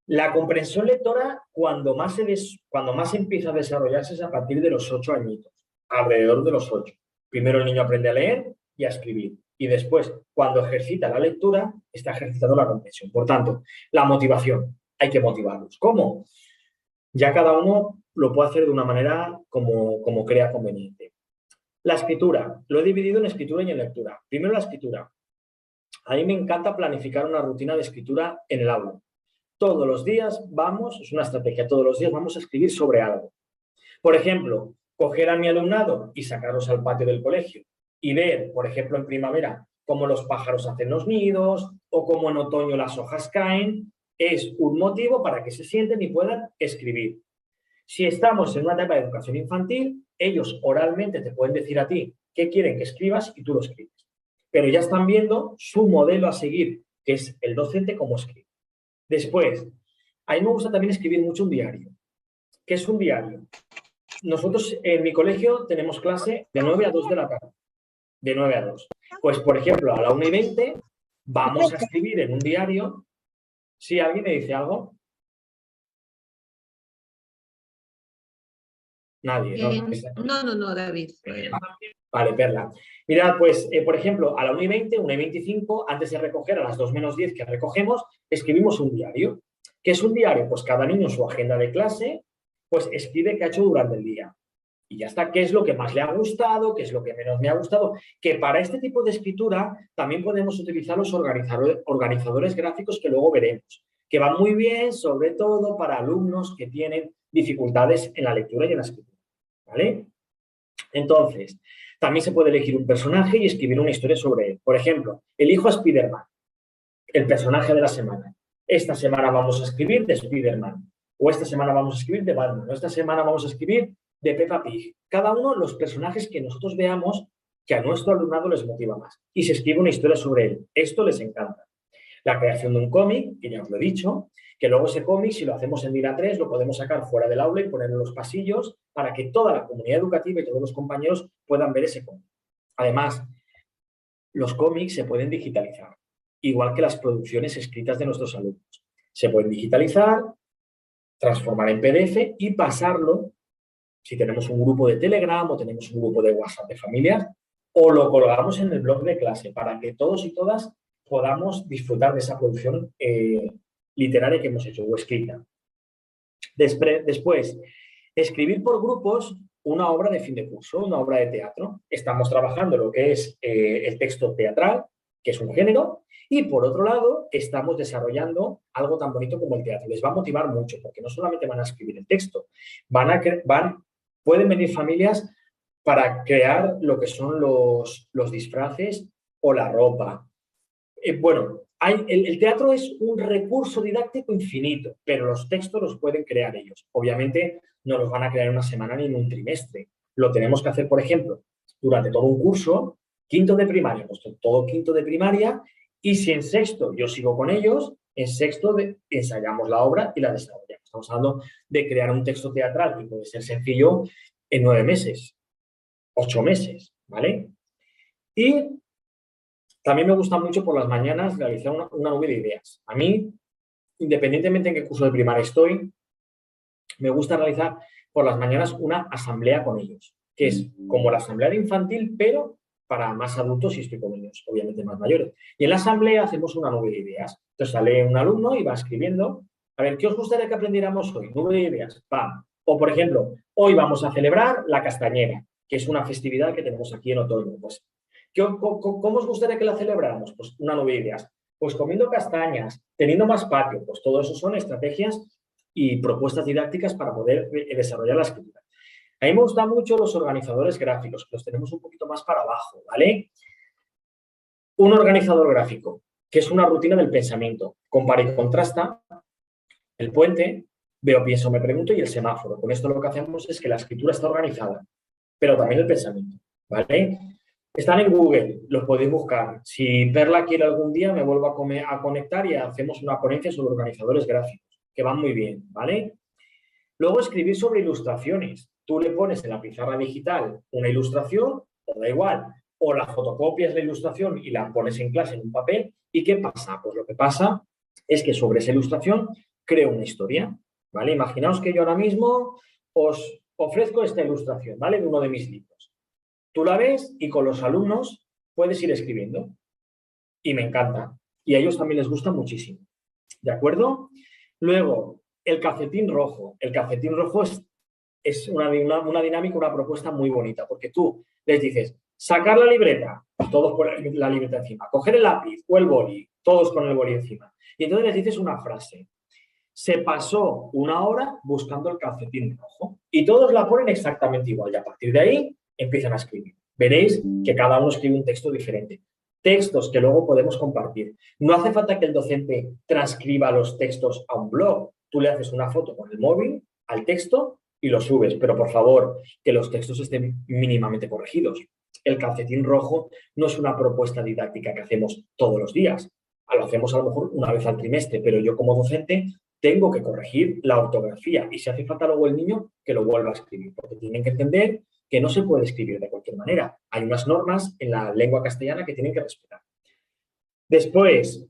La comprensión lectora, cuando más empieza a desarrollarse es a partir de los 8 añitos, alrededor de los 8. Primero el niño aprende a leer y a escribir. Y después, cuando ejercita la lectura, está ejercitando la comprensión. Por tanto, la motivación, hay que motivarlos. ¿Cómo? Ya cada uno lo puede hacer de una manera como crea conveniente. La escritura, lo he dividido en escritura y en lectura. Primero la escritura. A mí me encanta planificar una rutina de escritura en el aula. Todos los días es una estrategia, todos los días vamos a escribir sobre algo. Por ejemplo, coger a mi alumnado y sacarlos al patio del colegio y ver, por ejemplo, en primavera, cómo los pájaros hacen los nidos o cómo en otoño las hojas caen, es un motivo para que se sienten y puedan escribir. Si estamos en una etapa de educación infantil, ellos oralmente te pueden decir a ti qué quieren que escribas y tú lo escribes. Pero ya están viendo su modelo a seguir, que es el docente cómo escribe. Después, a mí me gusta también escribir mucho un diario. ¿Qué es un diario? Nosotros en mi colegio tenemos clase de 9 a 2 de la tarde. De 9 a 2. Pues, por ejemplo, a la 1:20 vamos a escribir en un diario. ¿Sí? ¿Alguien me dice algo? Nadie, ¿no? No, David. Vale, Perla. Mira, pues, por ejemplo, a la 1:20, 1:25, antes de recoger, a las 2:10 que recogemos, escribimos un diario. ¿Qué es un diario? Pues cada niño en su agenda de clase, pues escribe qué ha hecho durante el día. Y ya está, qué es lo que más le ha gustado, qué es lo que menos me ha gustado. Que para este tipo de escritura también podemos utilizar los organizadores gráficos que luego veremos, que van muy bien, sobre todo para alumnos que tienen dificultades en la lectura y en la escritura. ¿Vale? Entonces, también se puede elegir un personaje y escribir una historia sobre él. Por ejemplo, elijo a Spider-Man, el personaje de la semana. Esta semana vamos a escribir de Spider-Man. O esta semana vamos a escribir de Batman. O esta semana vamos a escribir de Peppa Pig. Cada uno los personajes que nosotros veamos que a nuestro alumnado les motiva más. Y se escribe una historia sobre él. Esto les encanta. La creación de un cómic, que ya os lo he dicho, que luego ese cómic, si lo hacemos en DIN A3, lo podemos sacar fuera del aula y ponerlo en los pasillos para que toda la comunidad educativa y todos los compañeros puedan ver ese cómic. Además, los cómics se pueden digitalizar, igual que las producciones escritas de nuestros alumnos. Se pueden digitalizar, transformar en PDF y pasarlo, si tenemos un grupo de Telegram o tenemos un grupo de WhatsApp de familias, o lo colgamos en el blog de clase para que todos y todas podamos disfrutar de esa producción literaria que hemos hecho o escrita. Después, escribir por grupos una obra de fin de curso, una obra de teatro. Estamos trabajando lo que es el texto teatral, que es un género, y por otro lado estamos desarrollando algo tan bonito como el teatro. Les va a motivar mucho, porque no solamente van a escribir el texto, pueden venir familias para crear lo que son los disfraces o la ropa. Bueno, el teatro es un recurso didáctico infinito, pero los textos los pueden crear ellos. Obviamente no los van a crear en una semana ni en un trimestre. Lo tenemos que hacer, por ejemplo, durante todo un curso, quinto de primaria, pues todo quinto de primaria, y si en sexto yo sigo con ellos, en sexto ensayamos la obra y la desarrollamos. Estamos hablando de crear un texto teatral que puede ser sencillo en 9 meses, 8 meses, ¿vale? Y también me gusta mucho por las mañanas realizar una nube de ideas. A mí, independientemente en qué curso de primaria estoy, me gusta realizar por las mañanas una asamblea con ellos, que es como la asamblea de infantil, pero para más adultos y estoy con ellos, obviamente más mayores. Y en la asamblea hacemos una nube de ideas. Entonces sale un alumno y va escribiendo, a ver, ¿qué os gustaría que aprendiéramos hoy? Nube de ideas, ¡pam! O, por ejemplo, hoy vamos a celebrar la castañera, que es una festividad que tenemos aquí en otoño. Pues, ¿cómo os gustaría que la celebráramos? Pues una nube de ideas. Pues comiendo castañas, teniendo más patio, pues todo eso son estrategias y propuestas didácticas para poder desarrollar la escritura. A mí me gustan mucho los organizadores gráficos, que los tenemos un poquito más para abajo, ¿vale? Un organizador gráfico, que es una rutina del pensamiento. Compara y contrasta el puente, veo, pienso, me pregunto y el semáforo. Con esto lo que hacemos es que la escritura está organizada, pero también el pensamiento, ¿vale? Están en Google, los podéis buscar. Si Perla quiere algún día, me vuelvo a conectar y hacemos una ponencia sobre organizadores gráficos, que van muy bien, ¿vale? Luego, escribir sobre ilustraciones. Tú le pones en la pizarra digital una ilustración, o da igual, o la fotocopias la ilustración y la pones en clase en un papel. ¿Y qué pasa? Pues lo que pasa es que sobre esa ilustración creo una historia, ¿vale? Imaginaos que yo ahora mismo os ofrezco esta ilustración, ¿vale? De uno de mis libros. Tú la ves y con los alumnos puedes ir escribiendo. Y me encanta. Y a ellos también les gusta muchísimo. ¿De acuerdo? Luego, el calcetín rojo. El calcetín rojo es una dinámica, una propuesta muy bonita, porque tú les dices, sacar la libreta, todos con la libreta encima, coger el lápiz o el boli, todos con el boli encima. Y entonces les dices una frase. Se pasó una hora buscando el calcetín rojo. Y todos la ponen exactamente igual. Y a partir de ahí empiezan a escribir. Veréis que cada uno escribe un texto diferente. Textos que luego podemos compartir. No hace falta que el docente transcriba los textos a un blog. Tú le haces una foto con el móvil al texto y lo subes. Pero, por favor, que los textos estén mínimamente corregidos. El calcetín rojo no es una propuesta didáctica que hacemos todos los días. Lo hacemos a lo mejor una vez al trimestre, pero yo como docente tengo que corregir la ortografía y si hace falta luego el niño que lo vuelva a escribir, porque tienen que entender que no se puede escribir de cualquier manera. Hay unas normas en la lengua castellana que tienen que respetar. Después,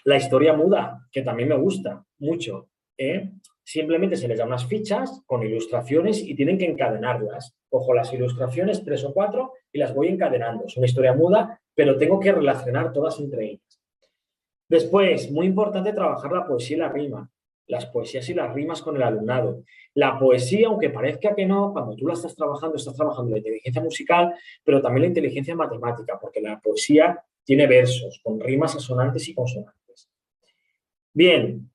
la historia muda, que también me gusta mucho. Simplemente se les da unas fichas con ilustraciones y tienen que encadenarlas. Cojo las ilustraciones, 3 o 4, y las voy encadenando. Es una historia muda, pero tengo que relacionar todas entre ellas. Después, muy importante trabajar la poesía y la rima. Las poesías y las rimas con el alumnado. La poesía, aunque parezca que no, cuando tú la estás trabajando la inteligencia musical, pero también la inteligencia matemática, porque la poesía tiene versos con rimas asonantes y consonantes. Bien,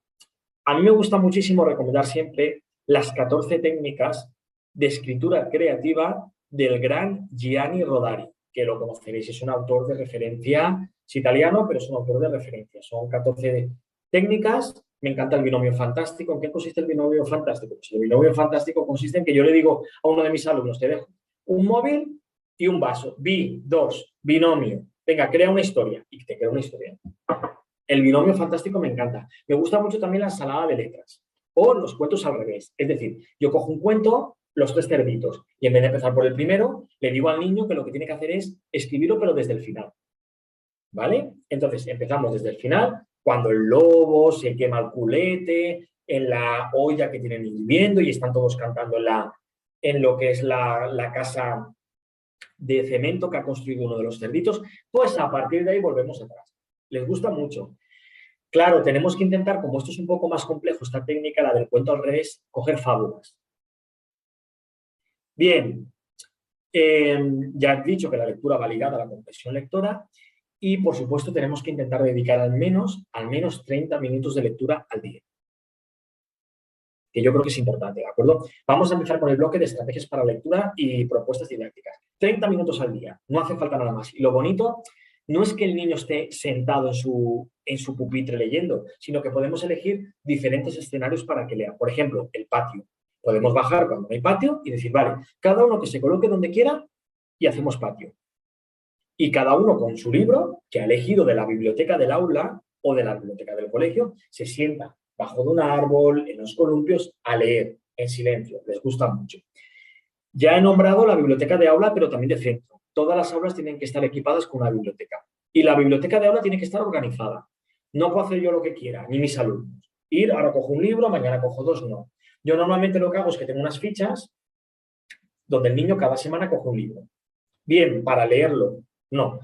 a mí me gusta muchísimo recomendar siempre las 14 técnicas de escritura creativa del gran Gianni Rodari, que lo conoceréis, es un autor de referencia, es italiano, pero es un autor de referencia. Son 14 técnicas. Me encanta el binomio fantástico. ¿En qué consiste el binomio fantástico? Pues el binomio fantástico consiste en que yo le digo a uno de mis alumnos, te dejo un móvil y un vaso. Binomio. Venga, crea una historia. Y te crea una historia. El binomio fantástico me encanta. Me gusta mucho también la ensalada de letras o los cuentos al revés. Es decir, yo cojo un cuento, los 3 cerditos, y en vez de empezar por el primero, le digo al niño que lo que tiene que hacer es escribirlo, pero desde el final. ¿Vale? Entonces, empezamos desde el final, cuando el lobo se quema el culete, en la olla que tienen hirviendo y están todos cantando en lo que es la casa de cemento que ha construido uno de los cerditos, pues a partir de ahí volvemos atrás. Les gusta mucho. Claro, tenemos que intentar, como esto es un poco más complejo, esta técnica, la del cuento al revés, coger fábulas. Bien, ya he dicho que la lectura va ligada a la comprensión lectora y, por supuesto, tenemos que intentar dedicar al menos 30 minutos de lectura al día, que yo creo que es importante, ¿de acuerdo? Vamos a empezar con el bloque de estrategias para lectura y propuestas didácticas. 30 minutos al día, no hace falta nada más. Y lo bonito no es que el niño esté sentado en su pupitre leyendo, sino que podemos elegir diferentes escenarios para que lea. Por ejemplo, el patio. Podemos bajar cuando no hay patio y decir, vale, cada uno que se coloque donde quiera y hacemos patio. Y cada uno con su libro, que ha elegido de la biblioteca del aula o de la biblioteca del colegio, se sienta bajo de un árbol, en los columpios, a leer en silencio. Les gusta mucho. Ya he nombrado la biblioteca de aula, pero también de centro. Todas las aulas tienen que estar equipadas con una biblioteca. Y la biblioteca de aula tiene que estar organizada. No puedo hacer yo lo que quiera, ni mis alumnos. Ir, ahora cojo un libro, mañana cojo 2, no. Yo normalmente lo que hago es que tengo unas fichas donde el niño cada semana coge un libro. Bien, para leerlo, no.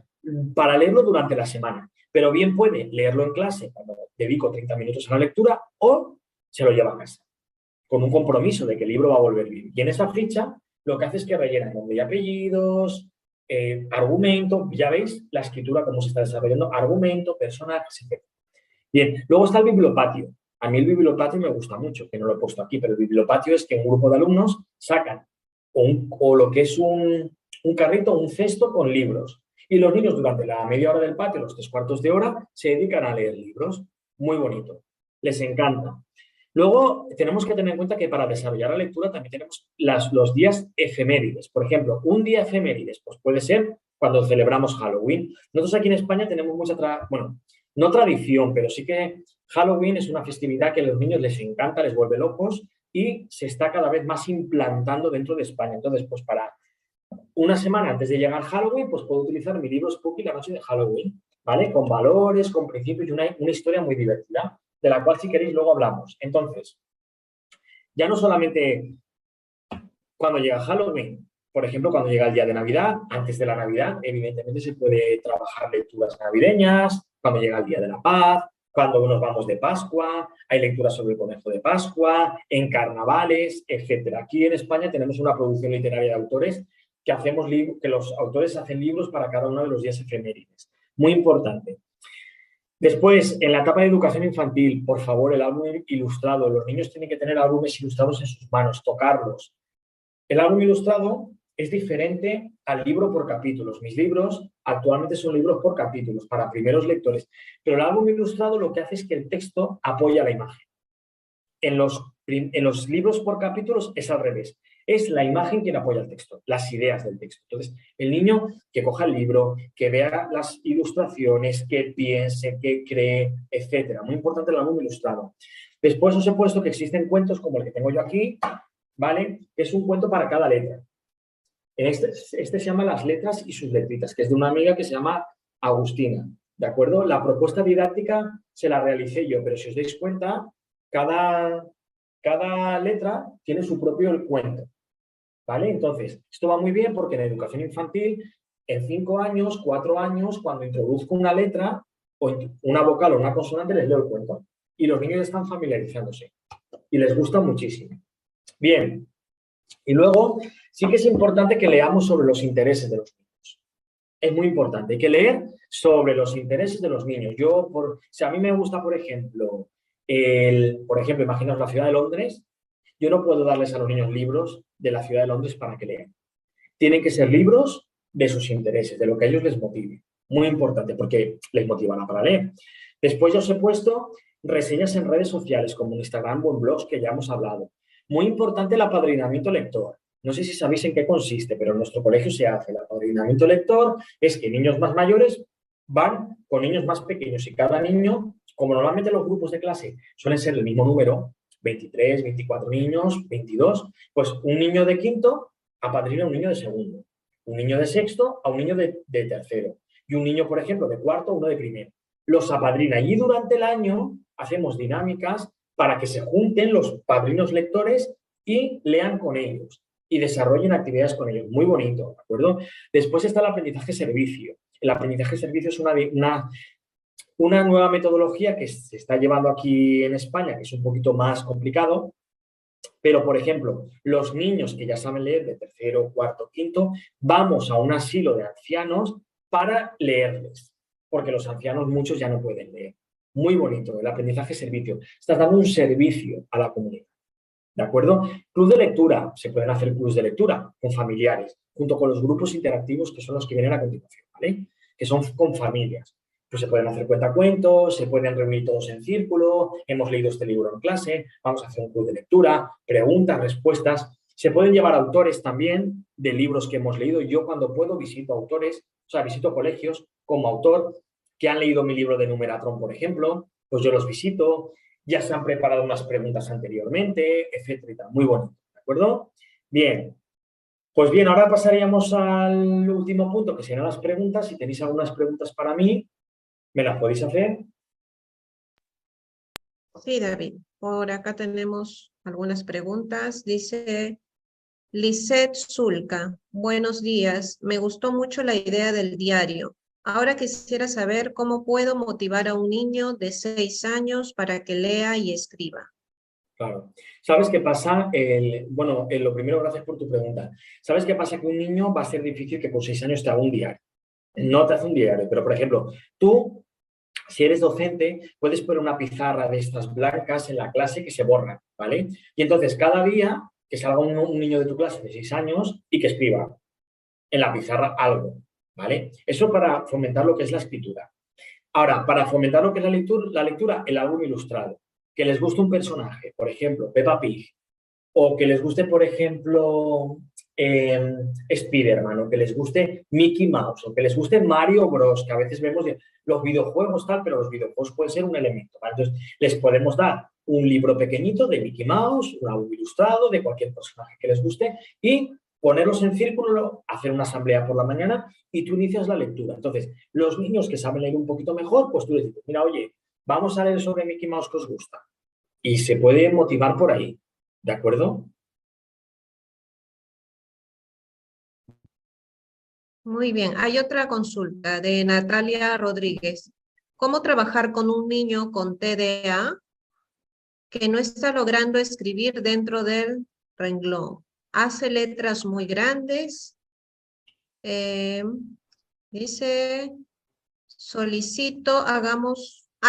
Para leerlo durante la semana. Pero bien puede leerlo en clase cuando dedico 30 minutos a la lectura o se lo lleva a casa con un compromiso de que el libro va a volver bien. Y en esa ficha lo que hace es que rellena nombre y apellidos, argumento, ya veis la escritura cómo se está desarrollando, argumento, personajes, etc. Bien, luego está el bibliopatio. A mí el bibliopatio me gusta mucho, que no lo he puesto aquí, pero el bibliopatio es que un grupo de alumnos sacan o lo que es un carrito, un cesto con libros. Y los niños durante la media hora del patio, los 3/4 de hora, se dedican a leer libros. Muy bonito. Les encanta. Luego, tenemos que tener en cuenta que para desarrollar la lectura también tenemos los días efemérides. Por ejemplo, un día efemérides, pues puede ser cuando celebramos Halloween. Nosotros aquí en España tenemos mucha, bueno, no tradición, pero sí que Halloween es una festividad que a los niños les encanta, les vuelve locos y se está cada vez más implantando dentro de España. Entonces, pues para una semana antes de llegar Halloween, pues puedo utilizar mi libro Spooky la noche de Halloween, ¿vale? Con valores, con principios y una historia muy divertida, de la cual si queréis luego hablamos. Entonces, ya no solamente cuando llega Halloween, por ejemplo, cuando llega el día de Navidad, antes de la Navidad, evidentemente se puede trabajar lecturas navideñas, cuando llega el Día de la Paz, cuando nos vamos de Pascua, hay lecturas sobre el conejo de Pascua, en carnavales, etc. Aquí en España tenemos una producción literaria de autores que los autores hacen libros para cada uno de los días efemérides. Muy importante. Después, en la etapa de educación infantil, por favor, el álbum ilustrado. Los niños tienen que tener álbumes ilustrados en sus manos, tocarlos. El álbum ilustrado es diferente al libro por capítulos. Mis libros actualmente son libros por capítulos para primeros lectores, pero el álbum ilustrado lo que hace es que el texto apoya la imagen. En los libros por capítulos es al revés. Es la imagen quien apoya el texto, las ideas del texto. Entonces, el niño que coja el libro, que vea las ilustraciones, que piense, que cree, etc. Muy importante el álbum ilustrado. Después os he puesto que existen cuentos como el que tengo yo aquí, ¿vale? Es un cuento para cada letra. Este se llama Las letras y sus letritas, que es de una amiga que se llama Agustina, ¿de acuerdo? La propuesta didáctica se la realicé yo, pero si os dais cuenta, cada cada letra tiene su propio cuento, ¿vale? Entonces, esto va muy bien porque en educación infantil, en 5 años, 4 años, cuando introduzco una letra, o una vocal o una consonante, les leo el cuento. Y los niños están familiarizándose. Y les gusta muchísimo. Bien. Y luego, sí que es importante que leamos sobre los intereses de los niños. Es muy importante. Hay que leer sobre los intereses de los niños. Si a mí me gusta, por ejemplo, imaginaos la ciudad de Londres, yo no puedo darles a los niños libros de la ciudad de Londres para que lean. Tienen que ser libros de sus intereses, de lo que a ellos les motive. Muy importante, porque les motivará para leer. Después ya os he puesto reseñas en redes sociales, como en Instagram o en blogs que ya hemos hablado. Muy importante el apadrinamiento lector. No sé si sabéis en qué consiste, pero en nuestro colegio se hace. El apadrinamiento lector es que niños más mayores van con niños más pequeños y cada niño, como normalmente los grupos de clase suelen ser el mismo número, 23, 24 niños, 22, pues un niño de quinto apadrina a un niño de segundo, un niño de sexto a un niño de tercero y un niño, por ejemplo, de cuarto a uno de primero. Los apadrina y durante el año hacemos dinámicas para que se junten los padrinos lectores y lean con ellos y desarrollen actividades con ellos. Muy bonito, ¿de acuerdo? Después está el aprendizaje servicio. El aprendizaje servicio es una nueva metodología que se está llevando aquí en España, que es un poquito más complicado, pero, por ejemplo, los niños que ya saben leer de tercero, cuarto, quinto, vamos a un asilo de ancianos para leerles, porque los ancianos muchos ya no pueden leer. Muy bonito, el aprendizaje servicio. Estás dando un servicio a la comunidad. ¿De acuerdo? Club de lectura. Se pueden hacer clubs de lectura con familiares, junto con los grupos interactivos que son los que vienen a continuación, ¿vale? Que son con familias. Pues se pueden hacer cuentacuentos, se pueden reunir todos en círculo, hemos leído este libro en clase, vamos a hacer un club de lectura, preguntas, respuestas. Se pueden llevar autores también de libros que hemos leído. Yo cuando puedo visito autores, o sea, visito colegios como autor que han leído mi libro de Numeratron, por ejemplo, pues yo los visito, ya se han preparado unas preguntas anteriormente, etcétera. Muy bonito, ¿de acuerdo? Bien. Pues bien, ahora pasaríamos al último punto, que serán las preguntas. Si tenéis algunas preguntas para mí, ¿me las podéis hacer? Sí, David. Por acá tenemos algunas preguntas. Dice Lisette Zulca. Buenos días. Me gustó mucho la idea del diario. Ahora quisiera saber cómo puedo motivar a un niño de 6 años para que lea y escriba. Claro. ¿Sabes qué pasa? Lo primero, gracias por tu pregunta. ¿Sabes qué pasa? Que un niño va a ser difícil que por 6 años te haga un diario. No te hace un diario, pero, por ejemplo, tú, si eres docente, puedes poner una pizarra de estas blancas en la clase que se borran, ¿vale? Y entonces, cada día que salga un niño de tu clase de 6 años y que escriba en la pizarra algo, ¿vale? Eso para fomentar lo que es la escritura. Ahora, para fomentar lo que es la lectura, el álbum ilustrado. Que les guste un personaje, por ejemplo, Peppa Pig, o que les guste, por ejemplo, Spider-Man, o que les guste Mickey Mouse, o que les guste Mario Bros, que a veces vemos los videojuegos tal, pero los videojuegos pueden ser un elemento, ¿vale? Entonces, les podemos dar un libro pequeñito de Mickey Mouse, un álbum ilustrado de cualquier personaje que les guste y ponerlos en círculo, hacer una asamblea por la mañana y tú inicias la lectura. Entonces, los niños que saben leer un poquito mejor, pues tú les dices, mira, oye, vamos a leer sobre Mickey Mouse que os gusta. Y se puede motivar por ahí, ¿de acuerdo? Muy bien. Hay otra consulta de Natalia Rodríguez. ¿Cómo trabajar con un niño con TDA que no está logrando escribir dentro del renglón? Hace letras muy grandes. Dice,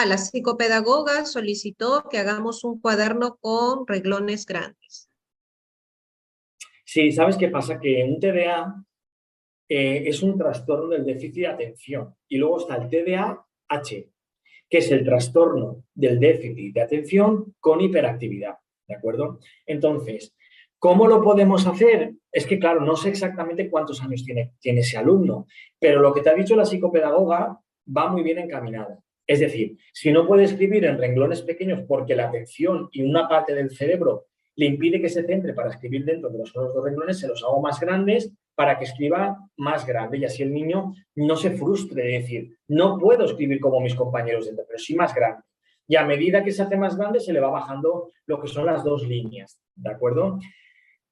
la psicopedagoga solicitó que hagamos un cuaderno con renglones grandes. Sí, ¿sabes qué pasa? Que un TDA es un trastorno del déficit de atención y luego está el TDAH, que es el trastorno del déficit de atención con hiperactividad, ¿de acuerdo? Entonces, ¿cómo lo podemos hacer? Es que, claro, no sé exactamente cuántos años tiene ese alumno, pero lo que te ha dicho la psicopedagoga va muy bien encaminado. Es decir, si no puede escribir en renglones pequeños porque la atención y una parte del cerebro le impide que se centre para escribir dentro de los dos renglones, se los hago más grandes para que escriba más grande y así el niño no se frustre de decir, no puedo escribir como mis compañeros dentro, pero sí más grande. Y a medida que se hace más grande, se le va bajando lo que son las dos líneas, ¿de acuerdo?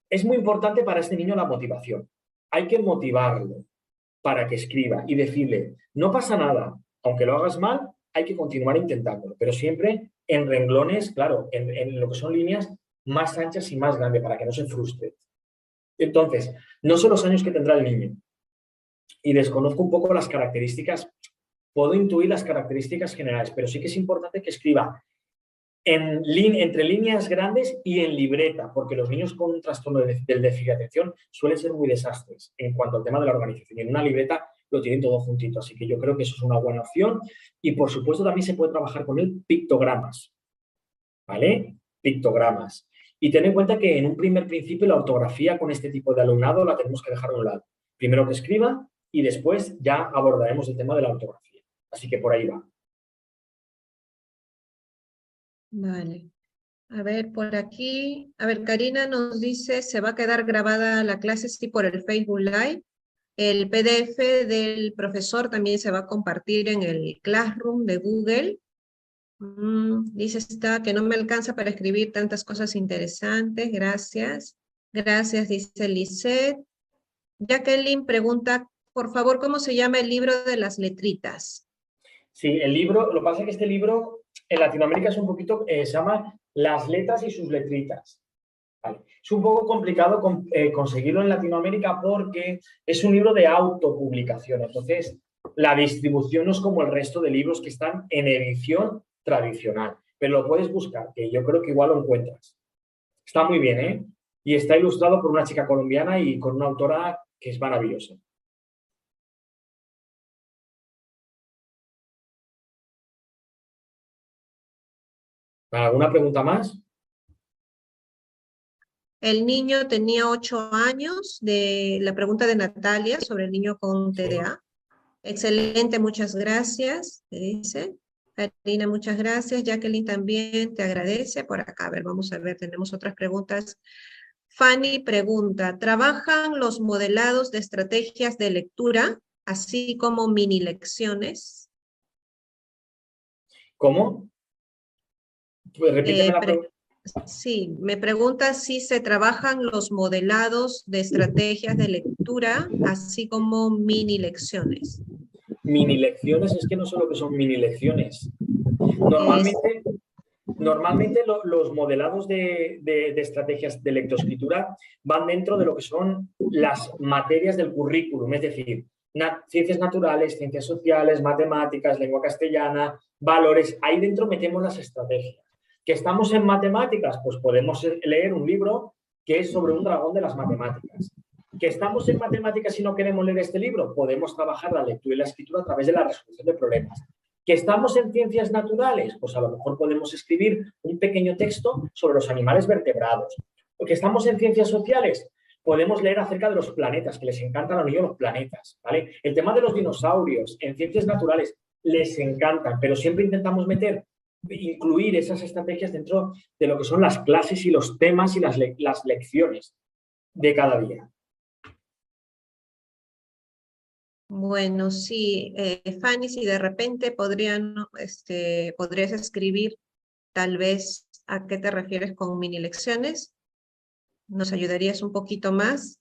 Es muy importante para este niño la motivación. Hay que motivarlo para que escriba y decirle, no pasa nada, aunque lo hagas mal, hay que continuar intentándolo, pero siempre en renglones, claro, en lo que son líneas más anchas y más grandes para que no se frustre. Entonces, no sé los años que tendrá el niño y desconozco un poco las características, puedo intuir las características generales, pero sí que es importante que escriba entre líneas grandes y en libreta, porque los niños con un trastorno del déficit de atención suelen ser muy desastres en cuanto al tema de la organización. Y en una libreta lo tienen todo juntito, así que yo creo que eso es una buena opción. Y por supuesto también se puede trabajar con él pictogramas, ¿vale? Pictogramas. Y ten en cuenta que en un primer principio la ortografía con este tipo de alumnado la tenemos que dejar a un lado. Primero que escriba y después ya abordaremos el tema de la ortografía. Así que por ahí va. Vale. A ver, por aquí, a ver, Karina nos dice, se va a quedar grabada la clase, sí, por el Facebook Live. El PDF del profesor también se va a compartir en el Classroom de Google. Dice está que no me alcanza para escribir tantas cosas interesantes, gracias. Gracias, dice Lisette. Jacqueline pregunta, por favor, ¿cómo se llama el libro de las letritas? Sí, el libro, lo que pasa es que este libro en Latinoamérica es un poquito, se llama Las letras y sus letritas. Vale. Es un poco complicado conseguirlo en Latinoamérica porque es un libro de autopublicación. Entonces, la distribución no es como el resto de libros que están en edición tradicional. Pero lo puedes buscar, que yo creo que igual lo encuentras. Está muy bien, ¿eh? Y está ilustrado por una chica colombiana y con una autora que es maravillosa. ¿Alguna pregunta más? El niño tenía 8 años, de la pregunta de Natalia sobre el niño con Sí. TDA. Excelente, muchas gracias, te dice. Karina, muchas gracias. Jacqueline también te agradece. Por acá, a ver, vamos a ver, tenemos otras preguntas. Fanny pregunta, ¿trabajan los modelados de estrategias de lectura, así como mini lecciones? ¿Cómo? Pues repíteme la pregunta. Sí, me pregunta si se trabajan los modelados de estrategias de lectura, así como mini lecciones. Mini lecciones, es que no sé lo que son mini lecciones. Es, Normalmente los modelados de estrategias de lectoescritura van dentro de lo que son las materias del currículum, es decir, ciencias naturales, ciencias sociales, matemáticas, lengua castellana, valores. Ahí dentro metemos las estrategias. ¿Que estamos en matemáticas? Pues podemos leer un libro que es sobre un dragón de las matemáticas. ¿Que estamos en matemáticas y no queremos leer este libro? Podemos trabajar la lectura y la escritura a través de la resolución de problemas. ¿Que estamos en ciencias naturales? Pues a lo mejor podemos escribir un pequeño texto sobre los animales vertebrados. ¿O que estamos en ciencias sociales? Podemos leer acerca de los planetas, que les encantan a los niños los planetas, ¿vale? El tema de los dinosaurios en ciencias naturales les encantan, pero siempre intentamos incluir esas estrategias dentro de lo que son las clases y los temas y las lecciones de cada día. bueno, sí, Fanny, si de repente podrías escribir tal vez a qué te refieres con mini lecciones, nos ayudarías un poquito más.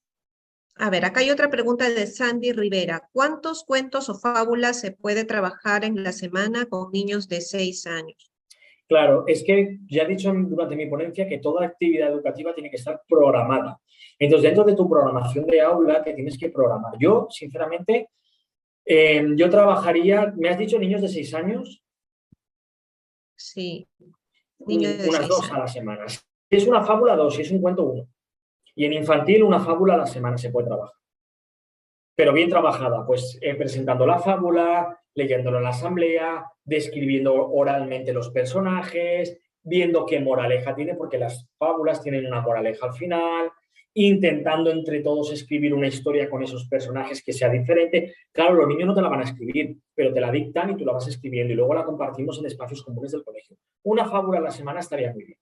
A ver, acá hay otra pregunta de Sandy Rivera. ¿Cuántos cuentos o fábulas se puede trabajar en la semana con niños de 6 años? Claro, es que ya he dicho durante mi ponencia que toda actividad educativa tiene que estar programada. Entonces, dentro de tu programación de aula, te tienes que programar. Yo, sinceramente, yo trabajaría, ¿me has dicho niños de 6 años? Sí, niños de Unas 6 2 a años. la semana. Si es una fábula, 2, si es un cuento, 1. Y en infantil, una fábula a la semana se puede trabajar. Pero bien trabajada, pues presentando la fábula, leyéndolo en la asamblea, describiendo oralmente los personajes, viendo qué moraleja tiene, porque las fábulas tienen una moraleja al final, intentando entre todos escribir una historia con esos personajes que sea diferente. Claro, los niños no te la van a escribir, pero te la dictan y tú la vas escribiendo y luego la compartimos en espacios comunes del colegio. Una fábula a la semana estaría muy bien.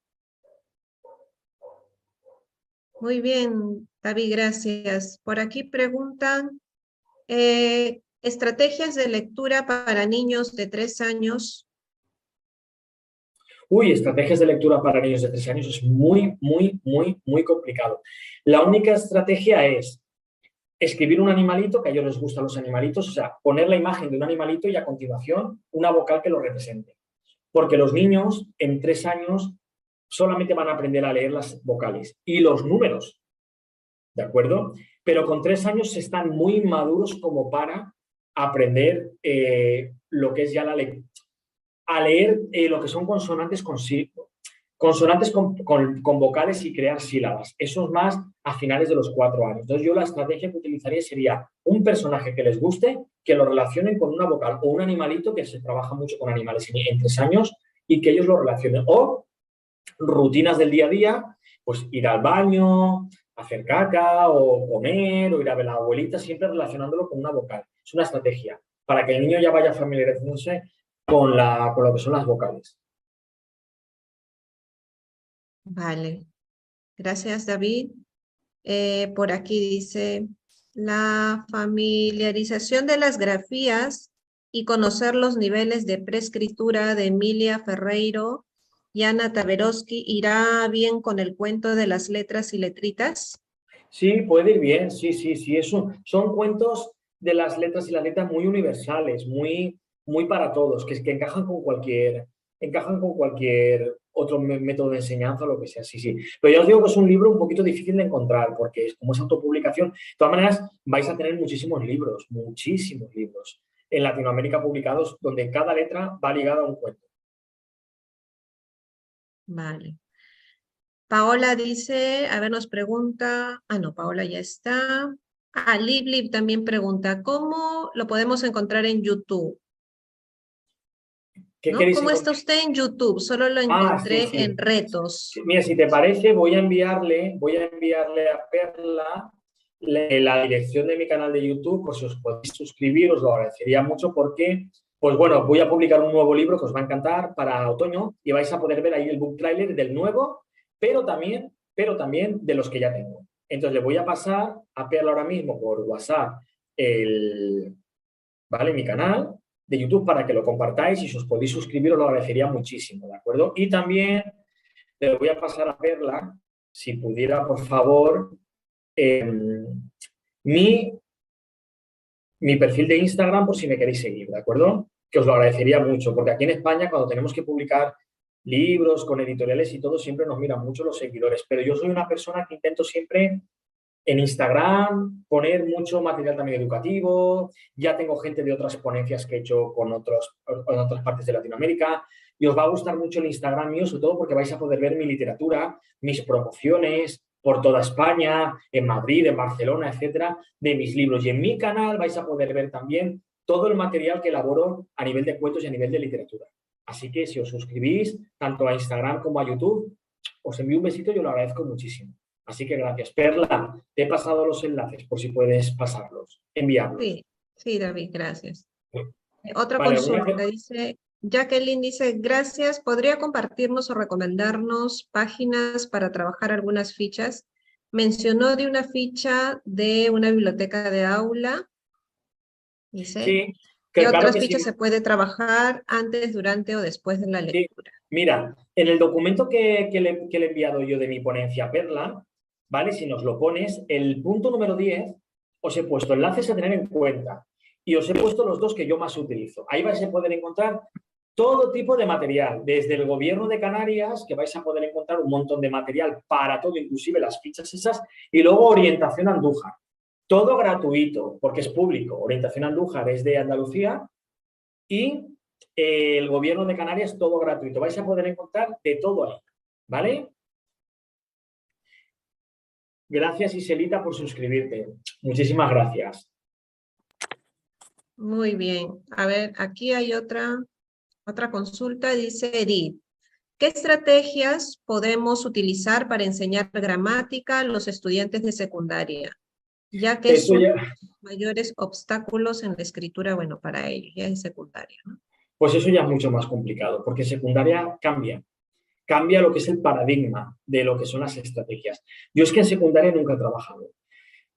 Muy bien, David, gracias. Por aquí preguntan, estrategias de lectura para niños de 3 años. Uy, estrategias de lectura para niños de 3 años es muy, muy, muy, muy complicado. La única estrategia es escribir un animalito, que a ellos les gustan los animalitos, o sea, poner la imagen de un animalito y a continuación una vocal que lo represente. Porque los niños en 3 años solamente van a aprender a leer las vocales y los números, ¿de acuerdo? Pero con 3 años están muy maduros como para aprender lo que es ya la lectura, a leer lo que son consonantes consonantes con vocales y crear sílabas. Eso es más a finales de los 4 años. Entonces yo la estrategia que utilizaría sería un personaje que les guste, que lo relacionen con una vocal o un animalito, que se trabaja mucho con animales en 3 años, y que ellos lo relacionen. O rutinas del día a día, pues ir al baño, hacer caca o comer o ir a ver a la abuelita, siempre relacionándolo con una vocal. Es una estrategia para que el niño ya vaya familiarizándose con lo que son las vocales. Vale, gracias David. Por aquí dice, la familiarización de las grafías y conocer los niveles de preescritura de Emilia Ferreiro y Ana Taberowski irá bien con el cuento de las letras y letritas. Sí, puede ir bien, sí, sí, sí. Son cuentos de las letras y las letras muy universales, muy, muy para todos, que encajan con cualquier otro método de enseñanza o lo que sea, sí, sí. Pero ya os digo que es un libro un poquito difícil de encontrar, porque como es autopublicación, de todas maneras vais a tener muchísimos libros en Latinoamérica publicados, donde cada letra va ligada a un cuento. Vale. Paola dice, a ver, nos pregunta, no, Paola ya está. Lib también pregunta, ¿cómo lo podemos encontrar en YouTube? ¿Qué ¿No? queréis ¿Cómo está encontrar? usted en YouTube? Solo lo Sí, encontré en sí. retos. Mira, si te parece, voy a enviarle a Perla la dirección de mi canal de YouTube, por si os podéis suscribir, os lo agradecería mucho porque, pues bueno, voy a publicar un nuevo libro que os va a encantar para otoño y vais a poder ver ahí el book trailer del nuevo, pero también de los que ya tengo. Entonces le voy a pasar a Perla ahora mismo por WhatsApp ¿vale? Mi canal de YouTube para que lo compartáis y si os podéis suscribir os lo agradecería muchísimo, ¿de acuerdo? Y también le voy a pasar a Perla, si pudiera, por favor, mi, mi perfil de Instagram por si me queréis seguir, ¿de acuerdo? Que os lo agradecería mucho, porque aquí en España cuando tenemos que publicar libros con editoriales y todo, siempre nos miran mucho los seguidores, pero yo soy una persona que intento siempre en Instagram poner mucho material también educativo, ya tengo gente de otras ponencias que he hecho con otras partes de Latinoamérica y os va a gustar mucho el Instagram mío, sobre todo porque vais a poder ver mi literatura, mis promociones por toda España, en Madrid, en Barcelona, etcétera, de mis libros. Y en mi canal vais a poder ver también todo el material que elaboro a nivel de cuentos y a nivel de literatura. Así que si os suscribís tanto a Instagram como a YouTube, os envío un besito y os lo agradezco muchísimo. Así que gracias. Perla, te he pasado los enlaces por si puedes pasarlos, enviarlos. Sí, sí, David, gracias. Otra Vale, consulta, dice, Jacqueline dice, gracias, ¿podría compartirnos o recomendarnos páginas para trabajar algunas fichas? Mencionó de una ficha de una biblioteca de aula, dice, sí, ¿qué claro otras que sí. fichas se puede trabajar antes, durante o después de la Sí. lectura? Mira, en el documento que le he enviado yo de mi ponencia a Perla, ¿vale? Si nos lo pones, el punto número 10, os he puesto enlaces a tener en cuenta y os he puesto los dos que yo más utilizo. Ahí vais a poder encontrar todo tipo de material, desde el Gobierno de Canarias, que vais a poder encontrar un montón de material para todo, inclusive las fichas esas, y luego Orientación Andújar. Todo gratuito, porque es público. Orientación Andújar es de Andalucía y el Gobierno de Canarias todo gratuito. Vais a poder encontrar de todo ahí, ¿vale? Gracias, Iselita, por suscribirte. Muchísimas gracias. Muy bien. A ver, aquí hay otra consulta, dice Edith. ¿Qué estrategias podemos utilizar para enseñar gramática a los estudiantes de secundaria? Ya que es Esto uno ya, de los mayores obstáculos en la escritura, bueno, para ellos, ya en secundaria, ¿no? pues eso ya es mucho más complicado, porque secundaria cambia lo que es el paradigma de lo que son las estrategias. Yo es que en secundaria nunca he trabajado,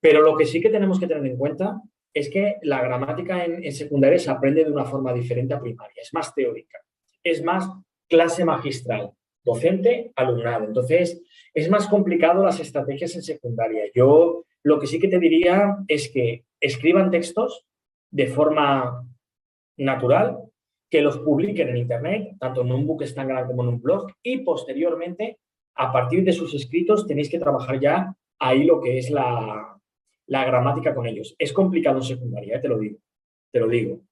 pero lo que sí que tenemos que tener en cuenta es que la gramática en secundaria se aprende de una forma diferente a primaria, es más teórica, es más clase magistral, docente, alumnado. Entonces, es más complicado las estrategias en secundaria. Yo lo que sí que te diría es que escriban textos de forma natural, que los publiquen en Internet, tanto en un book Instagram como en un blog, y posteriormente, a partir de sus escritos, tenéis que trabajar ya ahí lo que es la gramática con ellos. Es complicado en secundaria, te lo digo. Te lo digo.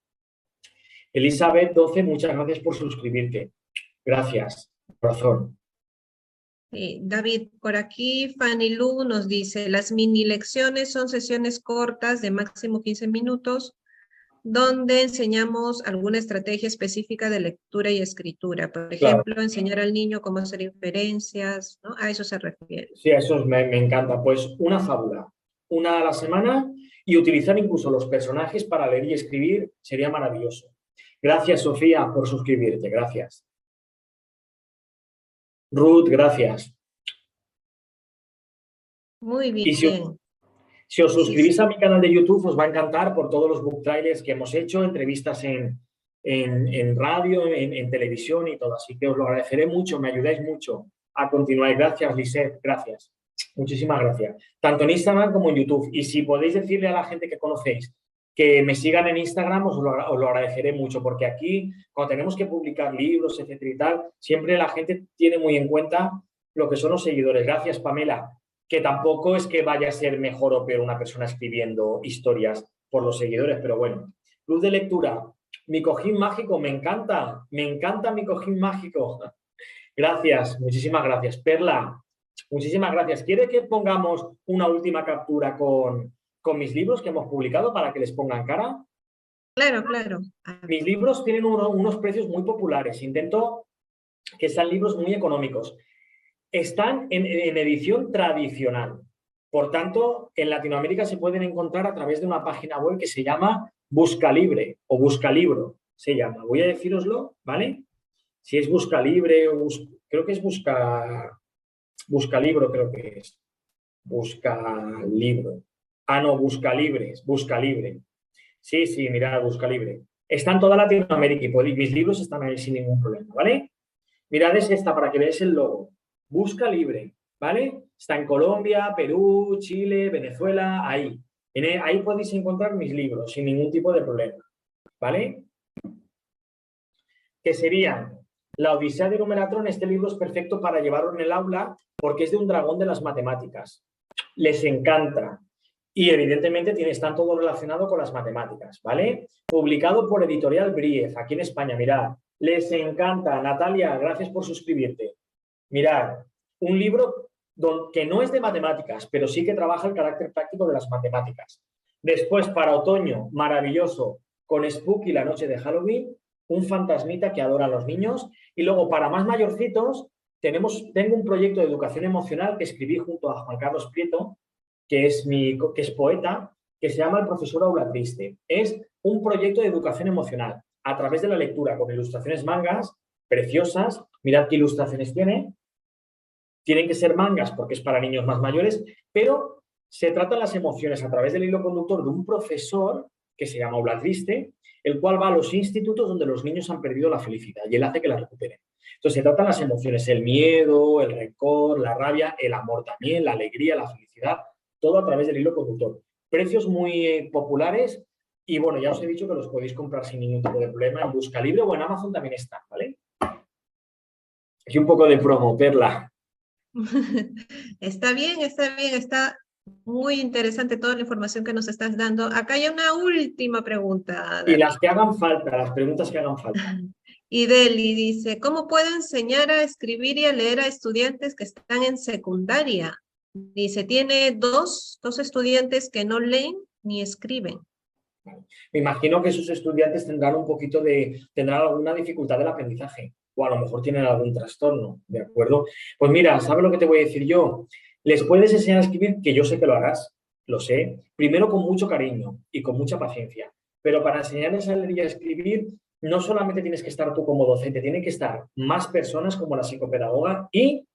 Elizabeth 12, muchas gracias por suscribirte. Gracias, corazón. David, por aquí Fanny Lu nos dice, las mini lecciones son sesiones cortas de máximo 15 minutos donde enseñamos alguna estrategia específica de lectura y escritura. Por ejemplo, claro, enseñar al niño cómo hacer inferencias, ¿no? A eso se refiere. Sí, a eso me encanta. Pues una fábula, una a la semana, y utilizar incluso los personajes para leer y escribir sería maravilloso. Gracias, Sofía, por suscribirte. Gracias. Ruth, gracias. Muy bien. Y si os suscribís a mi canal de YouTube, os va a encantar por todos los book trailers que hemos hecho, entrevistas en radio, en televisión y todo. Así que os lo agradeceré mucho, me ayudáis mucho a continuar. Gracias, Lisette, gracias. Muchísimas gracias. Tanto en Instagram como en YouTube. Y si podéis decirle a la gente que conocéis que me sigan en Instagram, os lo agradeceré mucho, porque aquí, cuando tenemos que publicar libros, etcétera y tal, siempre la gente tiene muy en cuenta lo que son los seguidores. Gracias, Pamela. Que tampoco es que vaya a ser mejor o peor una persona escribiendo historias por los seguidores, pero bueno. Club de lectura. Mi cojín mágico, me encanta mi cojín mágico. Gracias, muchísimas gracias. Perla, muchísimas gracias. ¿Quiere que pongamos una última captura con mis libros que hemos publicado para que les pongan cara? Claro, claro. Mis libros tienen unos precios muy populares. Intento que sean libros muy económicos. Están en edición tradicional. Por tanto, en Latinoamérica se pueden encontrar a través de una página web que se llama Buscalibre o Buscalibro. Se llama. Voy a decíroslo, ¿vale? Si es Buscalibre o creo que es Buscalibro, creo que es. Buscalibro. Ah, no, Buscalibres, Buscalibre. Sí, sí, mirad, Buscalibre. Está en toda Latinoamérica y mis libros están ahí sin ningún problema, ¿vale? Mirad, es esta para que veáis el logo. Buscalibre, ¿vale? Está en Colombia, Perú, Chile, Venezuela, ahí. Ahí podéis encontrar mis libros sin ningún tipo de problema, ¿vale? Que serían La Odisea de Numeratron. Este libro es perfecto para llevarlo en el aula porque es de un dragón de las matemáticas. Les encanta. Y evidentemente está todo relacionado con las matemáticas, ¿vale? Publicado por Editorial Brief, aquí en España, mirad. Les encanta. Natalia, gracias por suscribirte. Mirad, un libro que no es de matemáticas, pero sí que trabaja el carácter práctico de las matemáticas. Después, para otoño, maravilloso, con Spooky, la noche de Halloween, un fantasmita que adora a los niños. Y luego, para más mayorcitos, tengo un proyecto de educación emocional que escribí junto a Juan Carlos Prieto, que es poeta, que se llama El profesor Aula Triste. Es un proyecto de educación emocional a través de la lectura, con ilustraciones mangas preciosas. Mirad qué ilustraciones tiene. Tienen que ser mangas porque es para niños más mayores, pero se tratan las emociones a través del hilo conductor de un profesor que se llama Aula Triste, el cual va a los institutos donde los niños han perdido la felicidad y él hace que la recuperen. Entonces se tratan las emociones, el miedo, el rencor, la rabia, el amor también, la alegría, la felicidad, todo a través del hilo conductor. Precios muy populares y bueno, ya os he dicho que los podéis comprar sin ningún tipo de problema en Buscalibre o en Amazon también están, ¿vale? Aquí un poco de promo, Perla. Está bien, está muy interesante toda la información que nos estás dando. Acá hay una última pregunta. Y las que hagan falta, las preguntas que hagan falta. Y Deli dice, ¿cómo puedo enseñar a escribir y a leer a estudiantes que están en secundaria? Dice, tiene dos estudiantes que no leen ni escriben. Me imagino que sus estudiantes tendrán alguna dificultad del aprendizaje o a lo mejor tienen algún trastorno, ¿de acuerdo? Pues mira, ¿sabes lo que te voy a decir yo? Les puedes enseñar a escribir, que yo sé que lo harás, lo sé, primero con mucho cariño y con mucha paciencia, pero para enseñarles a leer y a escribir no solamente tienes que estar tú como docente, tienen que estar más personas como la psicopedagoga y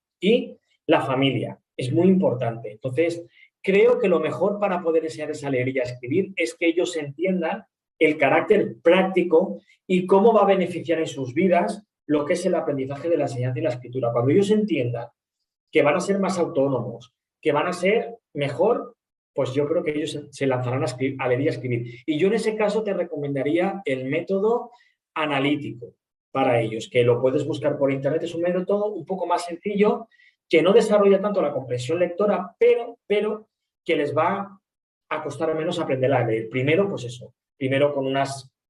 la familia. Es muy importante. Entonces, creo que lo mejor para poder enseñarles a leer y a escribir es que ellos entiendan el carácter práctico y cómo va a beneficiar en sus vidas lo que es el aprendizaje de la enseñanza y la escritura. Cuando ellos entiendan que van a ser más autónomos, que van a ser mejor, pues yo creo que ellos se lanzarán a leer y a escribir. Y yo en ese caso te recomendaría el método analítico para ellos, que lo puedes buscar por internet. Es un método un poco más sencillo, que no desarrolla tanto la comprensión lectora, pero que les va a costar menos aprender a leer. Primero, pues eso, primero con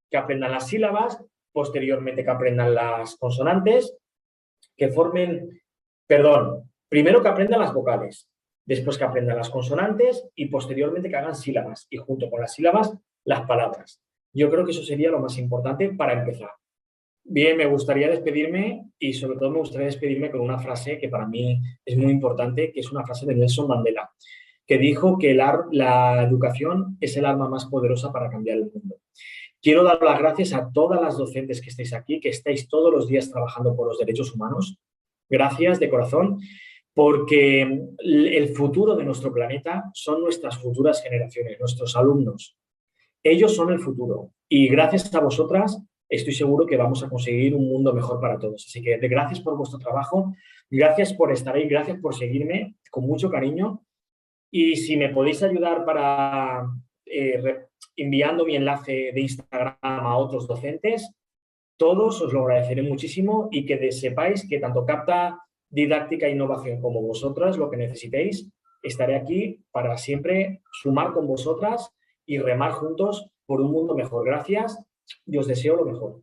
que aprendan las sílabas, posteriormente que aprendan las consonantes, que formen, perdón, primero que aprendan las vocales, después que aprendan las consonantes y posteriormente que hagan sílabas y junto con las sílabas las palabras. Yo creo que eso sería lo más importante para empezar. Bien, me gustaría despedirme y sobre todo me gustaría despedirme con una frase que para mí es muy importante, que es una frase de Nelson Mandela, que dijo que la educación es el arma más poderosa para cambiar el mundo. Quiero dar las gracias a todas las docentes que estáis aquí, que estáis todos los días trabajando por los derechos humanos. Gracias de corazón, porque el futuro de nuestro planeta son nuestras futuras generaciones, nuestros alumnos. Ellos son el futuro y gracias a vosotras estoy seguro que vamos a conseguir un mundo mejor para todos. Así que gracias por vuestro trabajo, gracias por estar ahí, gracias por seguirme con mucho cariño. Y si me podéis ayudar para enviando mi enlace de Instagram a otros docentes, todos os lo agradeceré muchísimo y que sepáis que tanto Capta Didáctica e Innovación como vosotras, lo que necesitéis, estaré aquí para siempre sumar con vosotras y remar juntos por un mundo mejor. Gracias y os deseo lo mejor.